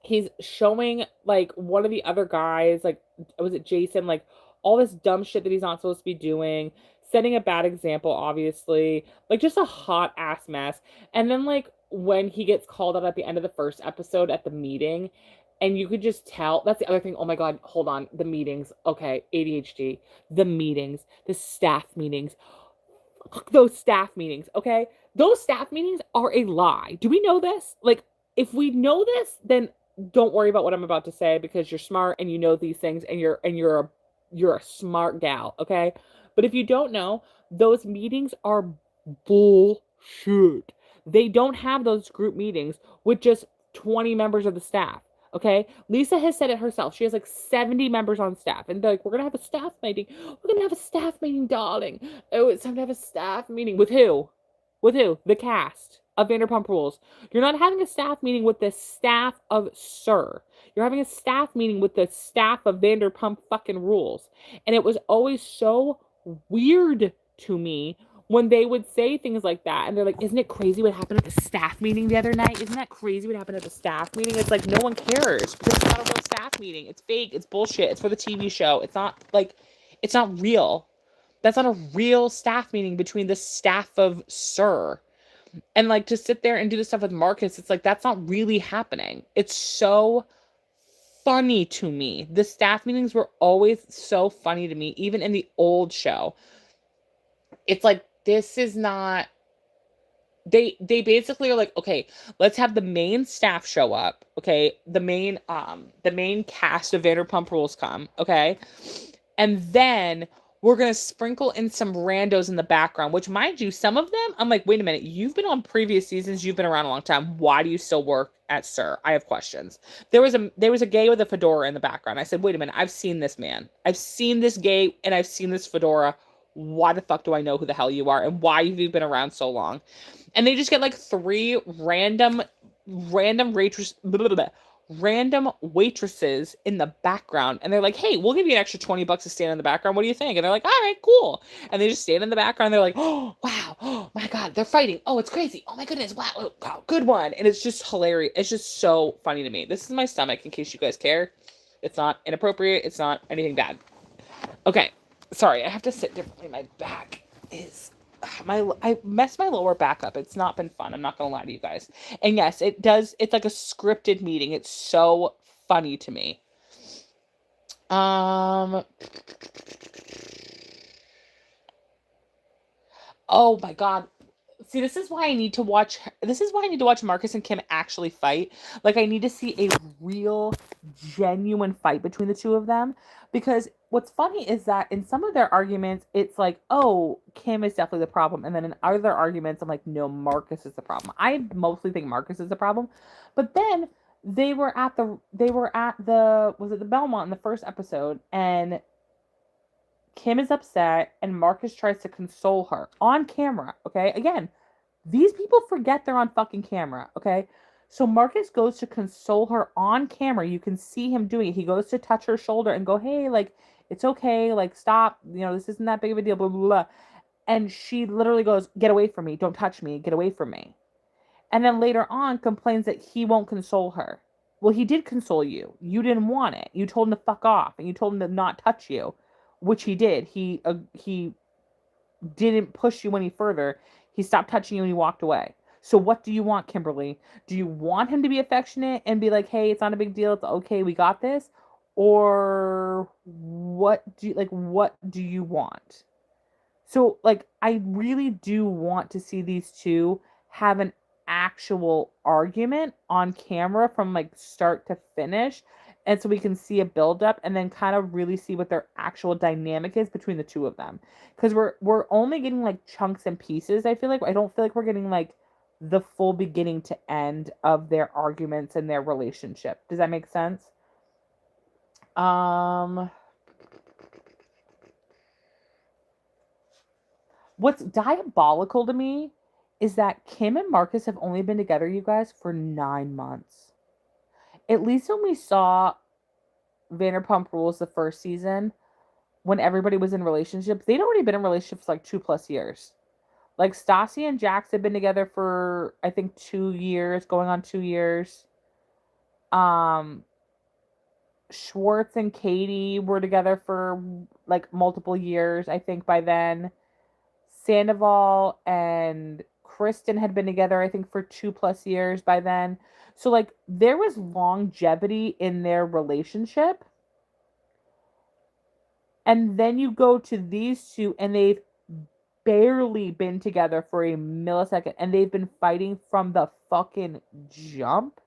He's showing, like, one of the other guys, like, was it Jason, like, all this dumb shit that he's not supposed to be doing, setting a bad example, obviously, like, just a hot ass mess. And then, like, when he gets called out at the end of the first episode at the meeting, and you could just tell, that's the other thing. Oh my God, hold on. The meetings. Okay, ADHD. The meetings, the staff meetings. Those staff meetings, okay? Those staff meetings are a lie. Do we know this? Like, if we know this, then don't worry about what I'm about to say because you're smart and you know these things and you're a smart gal, okay? But if you don't know, those meetings are bullshit. They don't have those group meetings with just 20 members of the staff. Okay. Lisa has said it herself. She has like 70 members on staff. And they're like, we're going to have a staff meeting. We're going to have a staff meeting, darling. Oh, it's time to have a staff meeting. With who? With who? The cast of Vanderpump Rules. You're not having a staff meeting with the staff of Sir. You're having a staff meeting with the staff of Vanderpump fucking Rules. And it was always so weird to me when they would say things like that. And they're like, isn't it crazy what happened at the staff meeting the other night? Isn't that crazy what happened at the staff meeting? It's like, no one cares because it's not a real staff meeting. It's fake. It's bullshit. It's for the TV show. It's not like, it's not real. That's not a real staff meeting between the staff of Sir. And like to sit there and do this stuff with Marcus, it's like, that's not really happening. It's so funny to me. The staff meetings were always so funny to me, even in the old show. It's like, this is not, they basically are like, okay, let's have the main staff show up, okay? The main cast of Vanderpump Rules come, okay? And then we're going to sprinkle in some randos in the background, which, mind you, some of them, I'm like, wait a minute, you've been on previous seasons, you've been around a long time. Why do you still work at Sir? I have questions. There was a gay with a fedora in the background. I said, wait a minute, I've seen this man. I've seen this gay and I've seen this fedora. Why the fuck do I know who the hell you are and why have you been around so long? And they just get like 3 random waitresses in the background, and they're like, hey, we'll give you an extra $20 to stand in the background. What do you think? And they're like, all right, cool. And they just stand in the background. They're like, oh wow, oh my God, they're fighting. Oh, it's crazy. Oh my goodness, wow, oh, wow, good one. And it's just hilarious. It's just so funny to me. This is my stomach, in case you guys care. It's not inappropriate. It's not anything bad. Okay, sorry, I have to sit differently. My back is I messed my lower back up. It's not been fun. I'm not gonna lie to you guys. And yes, it does. It's like a scripted meeting. It's so funny to me. Oh my God. See, this is why I need to watch. This is why I need to watch Marcus and Kim actually fight. Like, I need to see a real, genuine fight between the two of them. Because what's funny is that in some of their arguments, it's like, oh, Kim is definitely the problem. And then in other arguments, I'm like, no, Marcus is the problem. I mostly think Marcus is the problem. But then was it the Belmont in the first episode? And Kim is upset and Marcus tries to console her on camera. Okay. Again, these people forget they're on fucking camera. Okay. So Marcus goes to console her on camera. You can see him doing it. He goes to touch her shoulder and go, hey, like, it's okay. Like, stop. You know, this isn't that big of a deal. Blah, blah, blah. And she literally goes, get away from me. Don't touch me. Get away from me. And then later on complains that he won't console her. Well, he did console you. You didn't want it. You told him to fuck off, and you told him to not touch you, which he did. He didn't push you any further. He stopped touching you and he walked away. So what do you want, Kimberly? Do you want him to be affectionate and be like, "Hey, it's not a big deal. It's okay. We got this." Or what do you want? So, like, I really do want to see these two have an actual argument on camera from like start to finish. And so we can see a buildup and then kind of really see what their actual dynamic is between the two of them. Because we're only getting like chunks and pieces. I feel like I don't feel like we're getting like the full beginning to end of their arguments and their relationship. Does that make sense? Um What's diabolical to me is that Kim and Marcus have only been together, you guys, for 9 months. At least when we saw Vanderpump Rules the first season, when everybody was in relationships, they'd already been in relationships like 2+ years. Like Stassi and Jax had been together for I think 2 years, going on 2 years. Um, Schwartz and Katie were together for like multiple years, I think by then. Sandoval and Kristen had been together, I think, for 2+ years by then. So, like, there was longevity in their relationship. And then you go to these two, and they've barely been together for a millisecond. And they've been fighting from the fucking jump.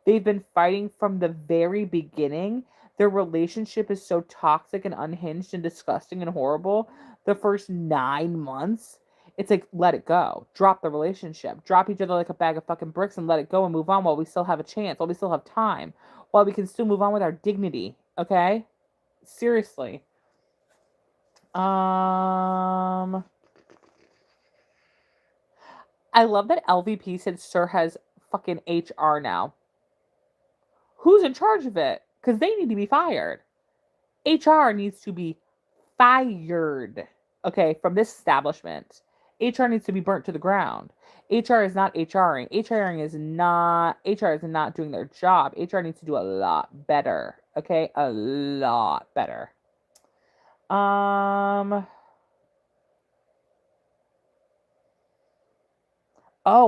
They've been fighting from the very beginning. Their relationship is so toxic and unhinged and disgusting and horrible. The first 9 months, it's like, let it go. Drop the relationship. Drop each other like a bag of fucking bricks and let it go and move on while we still have a chance, while we still have time, while we can still move on with our dignity. Okay? Seriously. I love that LVP said Sir has fucking HR now. Who's in charge of it? Because they need to be fired. HR needs to be fired, okay, from this establishment. HR needs to be burnt to the ground. HR is not HRing. HR is not doing their job. HR needs to do a lot better, okay? A lot better. Oh,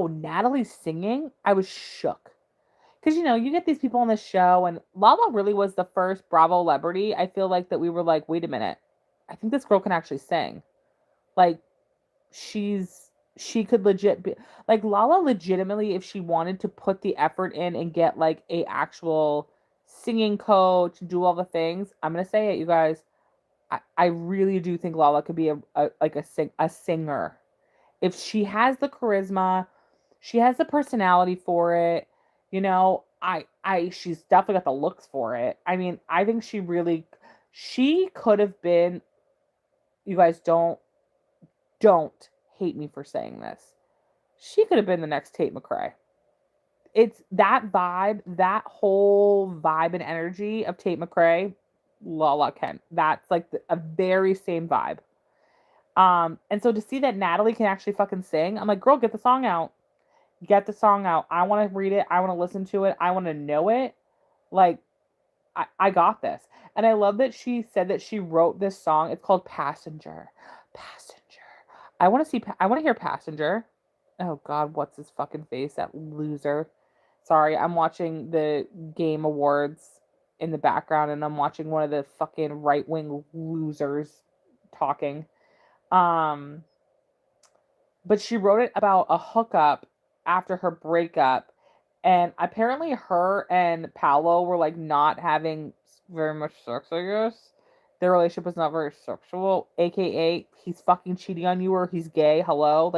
Natalie's singing? I was shook. Because, you get these people on the show, and Lala really was the first Bravo celebrity. I feel like that we were like, wait a minute. I think this girl can actually sing. Like, she could legit be, like, Lala legitimately, if she wanted to put the effort in and get, like, a actual singing coach, do all the things, I'm going to say it, you guys. I really do think Lala could be a singer. If she has the charisma, she has the personality for it. She's definitely got the looks for it. I mean, I think she could have been, you guys don't hate me for saying this. She could have been the next Tate McRae. It's that vibe, that whole vibe and energy of Tate McRae, Lala Kent. That's like a very same vibe. And so to see that Natalie can actually fucking sing, I'm like, girl, get the song out. Get the song out. I want to read it. I want to listen to it. I want to know it. Like, I got this. And I love that she said that she wrote this song. It's called Passenger. Passenger. I want to hear Passenger. Oh God, what's his fucking face? That loser. Sorry, I'm watching the Game Awards in the background, and I'm watching one of the fucking right-wing losers talking. But she wrote it about a hookup after her breakup, and apparently her and Paolo were like not having very much sex, I guess. Their relationship was not very sexual, aka he's fucking cheating on you or he's gay. Hello?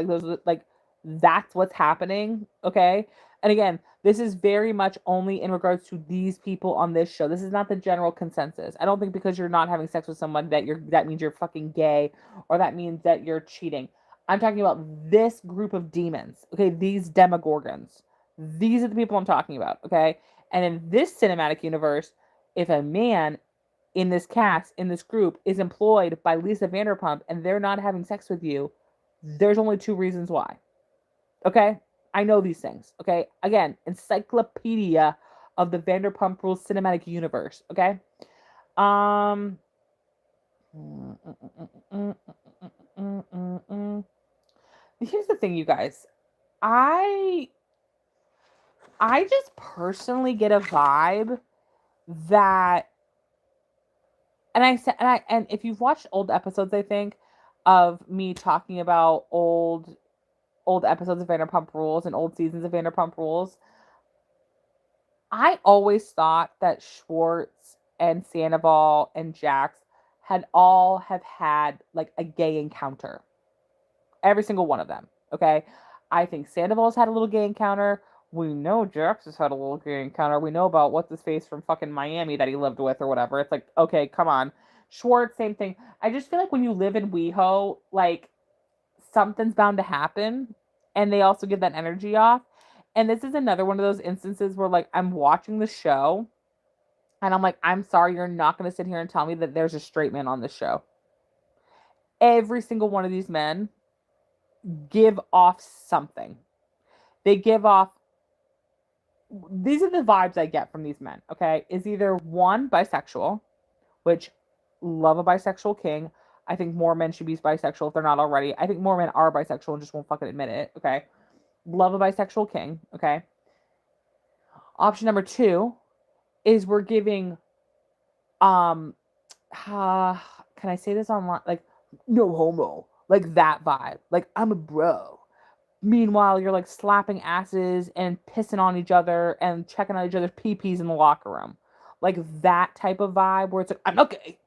Like that's what's happening, okay? And again, this is very much only in regards to these people on this show. This is not the general consensus. I don't think because you're not having sex with someone that means you're fucking gay or that means that you're cheating. I'm talking about this group of demons, okay? These demogorgons. These are the people I'm talking about, okay? And in this cinematic universe, if a man in this cast, in this group, is employed by Lisa Vanderpump and they're not having sex with you, there's only two reasons why. Okay? I know these things, okay? Again, encyclopedia of the Vanderpump Rules cinematic universe, okay? Um, Here's the thing, you guys. I I just personally get a vibe that, and I said, and if you've watched old episodes, I think of me talking about old episodes of Vanderpump Rules and old seasons of Vanderpump Rules, I always thought that Schwartz and Sandoval and Jax have had like a gay encounter. Every single one of them. Okay. I think Sandoval's had a little gay encounter. We know Jax has had a little gay encounter. We know about what's his face from fucking Miami that he lived with or whatever. It's like, okay, come on. Schwartz, same thing. I just feel like when you live in WeHo, like something's bound to happen. And they also give that energy off. And this is another one of those instances where like I'm watching the show and I'm like, I'm sorry, you're not going to sit here and tell me that there's a straight man on this show. Every single one of these men give off something. They give off, these are the vibes I get from these men, okay? Is either one, bisexual, which love a bisexual king. I think more men should be bisexual if they're not already. I think more men are bisexual and just won't fucking admit it, okay? Love a bisexual king, okay? Option number two is we're giving, can I say this online? Like, no homo. Like that vibe. Like, I'm a bro. Meanwhile, you're like slapping asses and pissing on each other and checking on each other's pee-pees in the locker room. Like that type of vibe where it's like, I'm okay.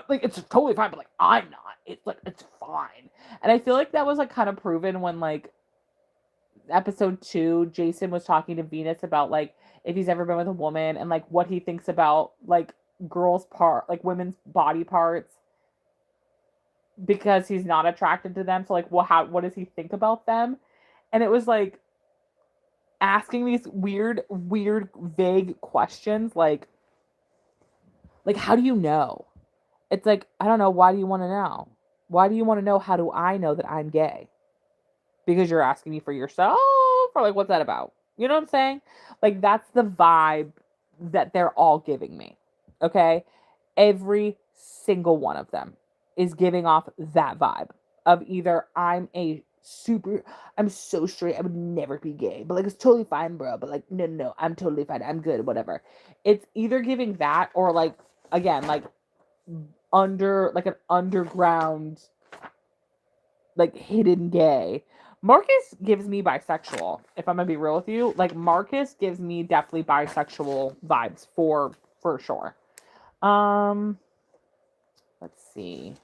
Like, it's totally fine, but like, I'm not. It's like, it's fine. And I feel like that was like kind of proven when like episode 2, Jason was talking to Venus about like if he's ever been with a woman and like what he thinks about like like women's body parts because he's not attracted to them. So like, what does he think about them? And it was like asking these weird, vague questions like how do you know? It's like, I don't know. Why do you want to know? Why do you want to know? How do I know that I'm gay? Because you're asking me for yourself? Or like, what's that about? You know what I'm saying? Like, that's the vibe that they're all giving me. Okay? Every single one of them is giving off that vibe of either I'm so straight, I would never be gay. But like, it's totally fine, bro. But like, no, I'm totally fine. I'm good, whatever. It's either giving that or like, again, like like an underground, like hidden gay. Marcus gives me bisexual, if I'm gonna be real with you. Like, Marcus gives me definitely bisexual vibes for sure. Let's see.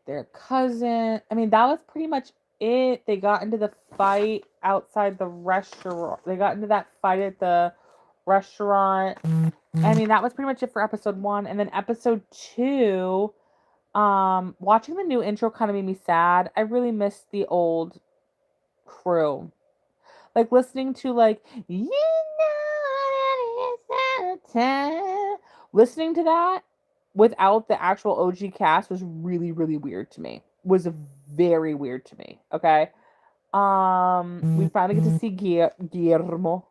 Their cousin. I mean, that was pretty much it. They got into the fight outside the restaurant. They got into that fight at the restaurant. I mean, that was pretty much it for episode 1. And then episode 2, watching the new intro kind of made me sad. I really missed the old crew. Like listening to like, you know what it is time. Listening to that without the actual OG cast was really, really weird to me. Was very weird to me. Okay. We finally get to see Guillermo.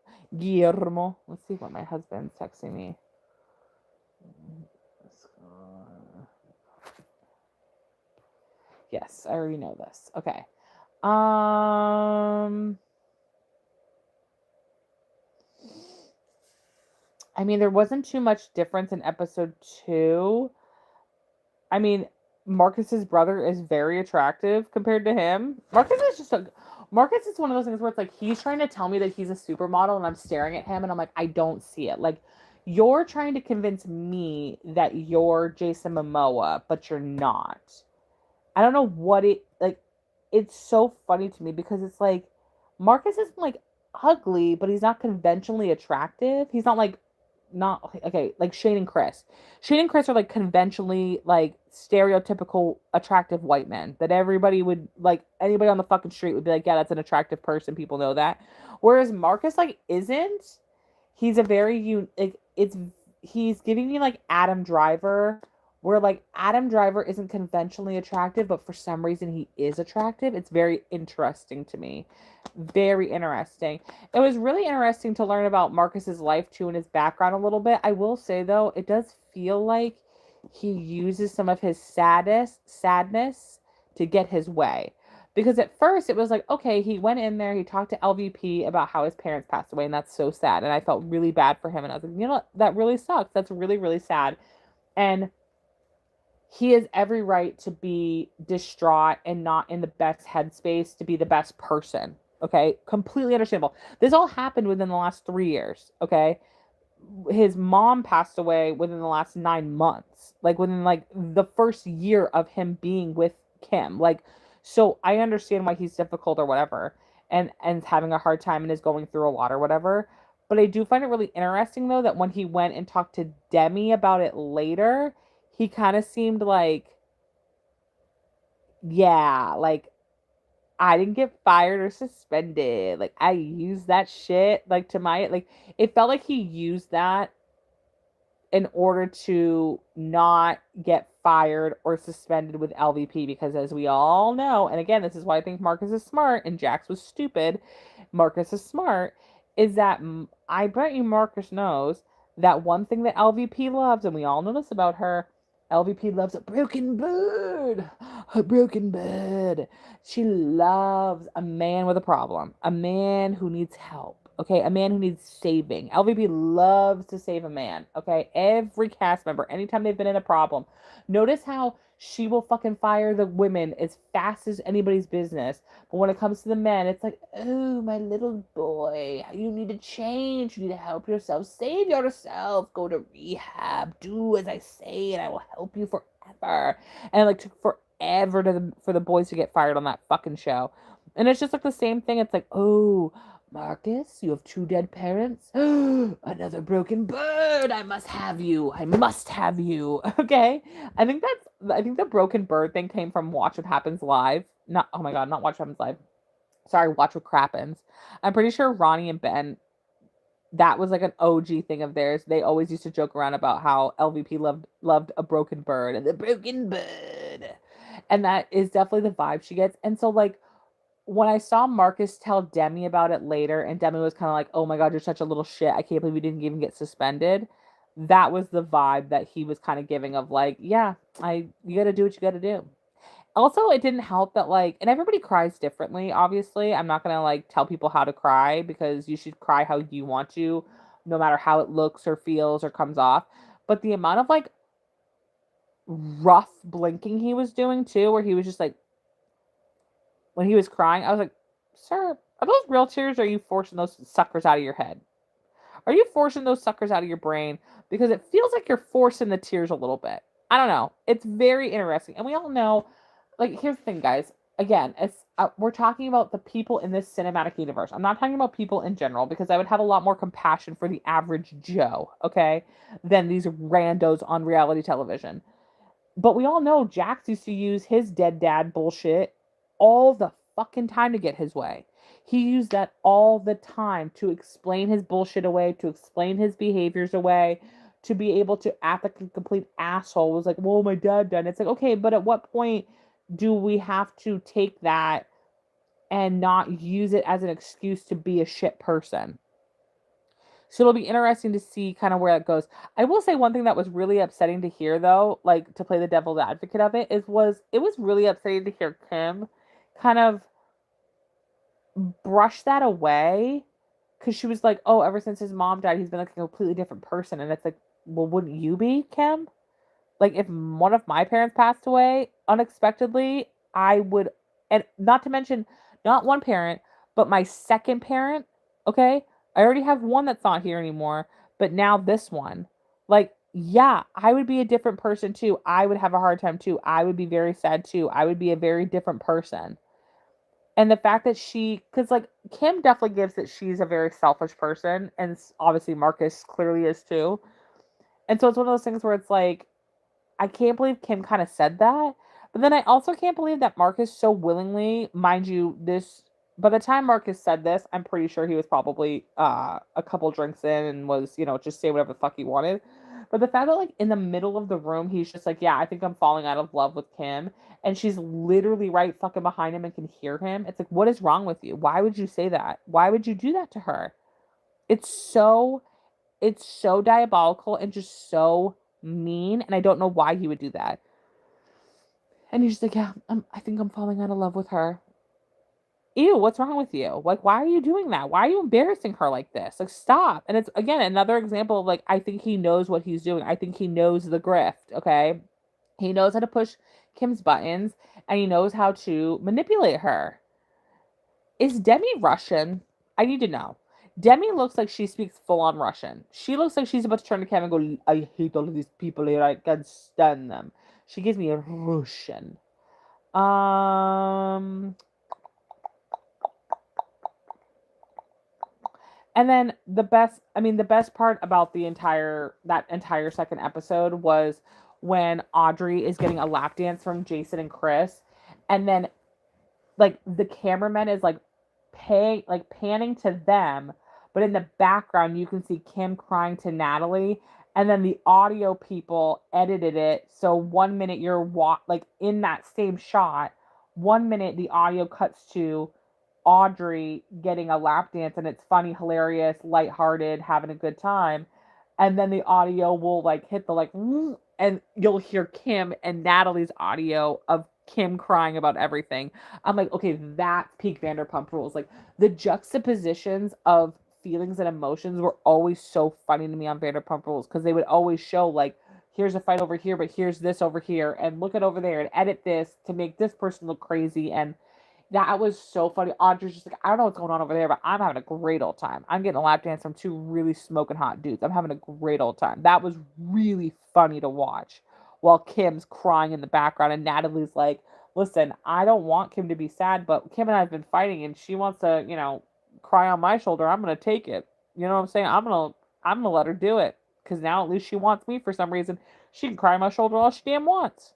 Let's see what my husband's texting me. Yes, I already know this. Okay. I mean, there wasn't too much difference in episode 2. I mean, Marcus's brother is very attractive compared to him. Marcus is one of those things where it's like he's trying to tell me that he's a supermodel and I'm staring at him and I'm like, I don't see it. Like, you're trying to convince me that you're Jason Momoa, but you're not. I don't know what it like. It's so funny to me because it's like Marcus isn't like ugly, but he's not conventionally attractive. He's not like not okay, like Shane and Chris. Shane and Chris are like conventionally like stereotypical attractive white men that everybody would like, anybody on the fucking street would be like, yeah, that's an attractive person. People know that. Whereas Marcus like isn't. He's a very like he's giving me like Adam Driver where like Adam Driver isn't conventionally attractive, but for some reason he is attractive. It's very interesting to me. Very interesting. It was really interesting to learn about Marcus's life too and his background a little bit. I will say though, it does feel like he uses some of his sadness to get his way. Because at first it was like, okay, he went in there, he talked to LVP about how his parents passed away, and that's so sad. And I felt really bad for him. And I was like, you know what? That really sucks. That's really, really sad. And he has every right to be distraught and not in the best headspace to be the best person. Okay. Completely understandable. This all happened within the last 3 years. Okay. His mom passed away within the last 9 months, like within like the first year of him being with Kim. Like, so I understand why he's difficult or whatever, and having a hard time and is going through a lot or whatever. But I do find it really interesting though that when he went and talked to Demi about it later, he kind of seemed like, yeah, like I didn't get fired or suspended. Like I used that shit like to my like it felt like he used that in order to not get fired or suspended with LVP because as we all know, and again, this is why I think Marcus is smart and Jax was stupid. Marcus is smart is that I bet you Marcus knows that one thing that LVP loves, and we all know this about her, LVP loves a broken bird. A broken bird. She loves a man with a problem, a man who needs help. Okay, a man who needs saving. LVP loves to save a man. Okay, every cast member, anytime they've been in a problem, notice how she will fucking fire the women as fast as anybody's business. But when it comes to the men, it's like, oh, my little boy, you need to change. You need to help yourself. Save yourself. Go to rehab. Do as I say, and I will help you forever. And it like took forever for the boys to get fired on that fucking show. And it's just like the same thing. It's like, oh, Marcus, you have 2 dead parents. Another broken bird. I must have you. I must have you. Okay. I think the broken bird thing came from Watch What Happens Live. Not, oh my God, not Watch What Happens Live. Sorry, Watch What Crappens. I'm pretty sure Ronnie and Ben, that was like an OG thing of theirs. They always used to joke around about how LVP loved a broken bird and the broken bird. And that is definitely the vibe she gets. And so like when I saw Marcus tell Demi about it later, and Demi was kind of like, oh my God, you're such a little shit. I can't believe you didn't even get suspended. That was the vibe that he was kind of giving of like, yeah, you got to do what you got to do. Also, it didn't help that like, and everybody cries differently, obviously. I'm not going to like tell people how to cry because you should cry how you want to, no matter how it looks or feels or comes off. But the amount of like rough blinking he was doing too, where he was just like, when he was crying, I was like, sir, are those real tears or are you forcing those suckers out of your head? Are you forcing those suckers out of your brain? Because it feels like you're forcing the tears a little bit. I don't know. It's very interesting. And we all know, like, here's the thing, guys. Again, we're talking about the people in this cinematic universe. I'm not talking about people in general because I would have a lot more compassion for the average Joe, okay, than these randos on reality television. But we all know Jax used to use his dead dad bullshit all the fucking time to get his way. He used that all the time to explain his bullshit away, to explain his behaviors away, to be able to act like a complete asshole. It was like, well, my dad died. It's like, okay, but at what point do we have to take that and not use it as an excuse to be a shit person? So it'll be interesting to see kind of where it goes. I will say one thing that was really upsetting to hear though, like to play the devil's advocate of it, it was really upsetting to hear Kim kind of brush that away because she was like, oh, ever since his mom died, he's been like a completely different person. And it's like, well, wouldn't you be, Kim? Like if one of my parents passed away unexpectedly, I would, and not to mention, not one parent, but my second parent, okay? I already have one that's not here anymore, but now this one. Like, yeah, I would be a different person too. I would have a hard time too. I would be very sad too. I would be a very different person. And the fact that because like Kim definitely gives that she's a very selfish person, and obviously Marcus clearly is too. And so it's one of those things where it's like, I can't believe Kim kind of said that. But then I also can't believe that Marcus so willingly, mind you, by the time Marcus said this, I'm pretty sure he was probably a couple drinks in and was, just saying whatever the fuck he wanted. But the fact that like in the middle of the room, he's just like, yeah, I think I'm falling out of love with Kim. And she's literally right fucking behind him and can hear him. It's like, what is wrong with you? Why would you say that? Why would you do that to her? It's so, it's so diabolical and just so mean. And I don't know why he would do that. And he's just like, yeah, I think I'm falling out of love with her. Ew, what's wrong with you? Like, why are you doing that? Why are you embarrassing her like this? Like, stop. And it's, again, another example of like, I think he knows what he's doing. I think he knows the grift, okay? He knows how to push Kim's buttons and he knows how to manipulate her. Is Demi Russian? I need to know. Demi looks like she speaks full on Russian. She looks like she's about to turn to Kevin and go, I hate all of these people here. I can't stand them. She gives me a Russian. And then the best part about that entire second episode was when Audrey is getting a lap dance from Jason and Chris, and then like the cameraman is like panning to them, but in the background you can see Kim crying to Natalie, and then the audio people edited it so 1 minute you're like in that same shot, 1 minute the audio cuts to Audrey getting a lap dance and it's funny, hilarious, lighthearted, having a good time. And then the audio will like hit the like and you'll hear Kim and Natalie's audio of Kim crying about everything. I'm like, okay, that's peak Vanderpump Rules. Like the juxtapositions of feelings and emotions were always so funny to me on Vanderpump Rules because they would always show like here's a fight over here, but here's this over here, and look at over there and edit this to make this person look crazy. And that was so funny. Audrey's just like, I don't know what's going on over there, but I'm having a great old time. I'm getting a lap dance from two really smoking hot dudes. I'm having a great old time. That was really funny to watch while Kim's crying in the background and Natalie's like, listen, I don't want Kim to be sad, but Kim and I have been fighting and she wants to, cry on my shoulder. I'm going to take it. You know what I'm saying? I'm going to let her do it because now at least she wants me for some reason. She can cry on my shoulder all she damn wants.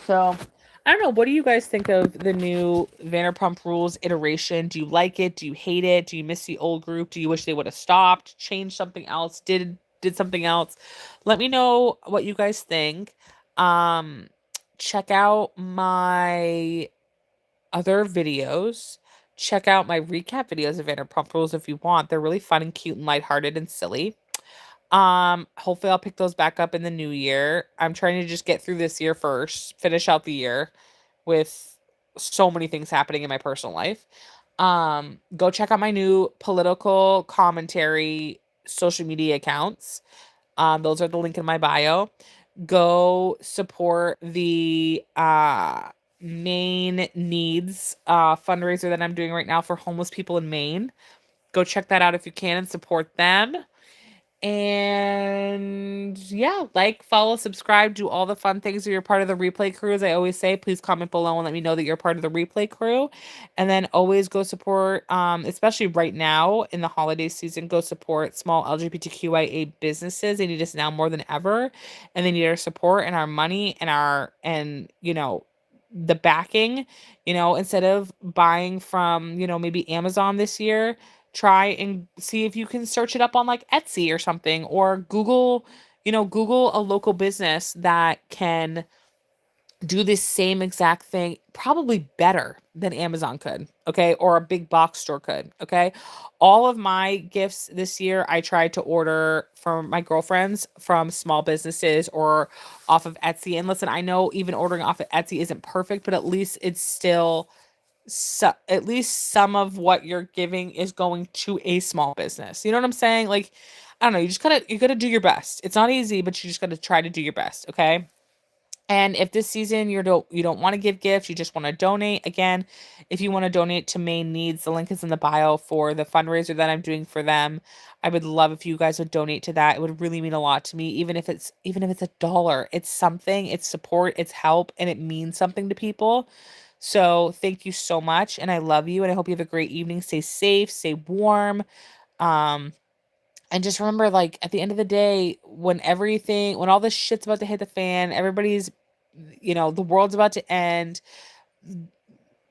So, I don't know. What do you guys think of the new Vanderpump Rules iteration? Do you like it? Do you hate it? Do you miss the old group? Do you wish they would have stopped, changed something else, did something else? Let me know what you guys think. Check out my other videos. Check out my recap videos of Vanderpump Rules if you want. They're really fun and cute and lighthearted and silly. Hopefully I'll pick those back up in the new year. I'm trying to just get through this year first, finish out the year with so many things happening in my personal life. Go check out my new political commentary social media accounts. Those are the link in my bio. Go support the Maine Needs fundraiser that I'm doing right now for homeless people in Maine. Go check that out if you can and support them. And yeah, like, follow, subscribe, do all the fun things if you're part of the replay crew. As I always say, please comment below and let me know that you're part of the replay crew. And then always go support, especially right now in the holiday season, go support small LGBTQIA businesses. They need us now more than ever. And they need our support and our money and the backing, instead of buying from, maybe Amazon this year, try and see if you can search it up on like Etsy or something, or Google a local business that can do this same exact thing, probably better than Amazon could, okay? Or a big box store could, okay? All of my gifts this year, I tried to order from my girlfriends from small businesses or off of Etsy. And listen, I know even ordering off of Etsy isn't perfect, but at least it's still at least some of what you're giving is going to a small business. You know what I'm saying? Like, I don't know, you gotta do your best. It's not easy, but you just gotta try to do your best, okay? And if this season you don't want to give gifts, you just want to donate. Again, if you want to donate to Maine Needs, the link is in the bio for the fundraiser that I'm doing for them. I would love if you guys would donate to that. It would really mean a lot to me, even if it's $1. It's something, it's support, it's help, and it means something to people. So thank you so much, and I love you, and I hope you have a great evening. Stay safe, stay warm. Um, and just remember, like, at the end of the day, when all this shit's about to hit the fan, the world's about to end.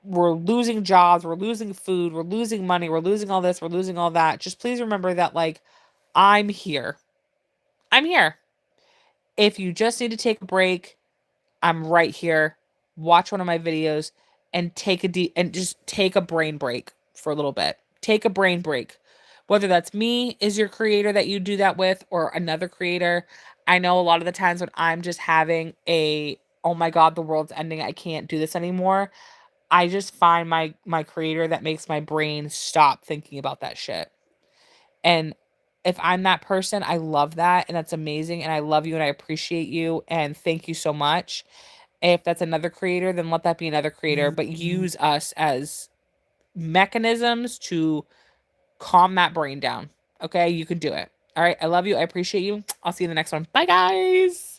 We're losing jobs, we're losing food, we're losing money, we're losing all this, we're losing all that. Just please remember that, like, I'm here. I'm here. If you just need to take a break, I'm right here. Watch one of my videos and just take a brain break for a little bit. Take a brain break. Whether that's me is your creator that you do that with or another creator. I know a lot of the times when I'm just having oh my God, the world's ending, I can't do this anymore. I just find my creator that makes my brain stop thinking about that shit. And if I'm that person, I love that and that's amazing and I love you and I appreciate you and thank you so much. If that's another creator, then let that be another creator, but use us as mechanisms to calm that brain down. Okay, you can do it. All right, I love you. I appreciate you. I'll see you in the next one. Bye, guys.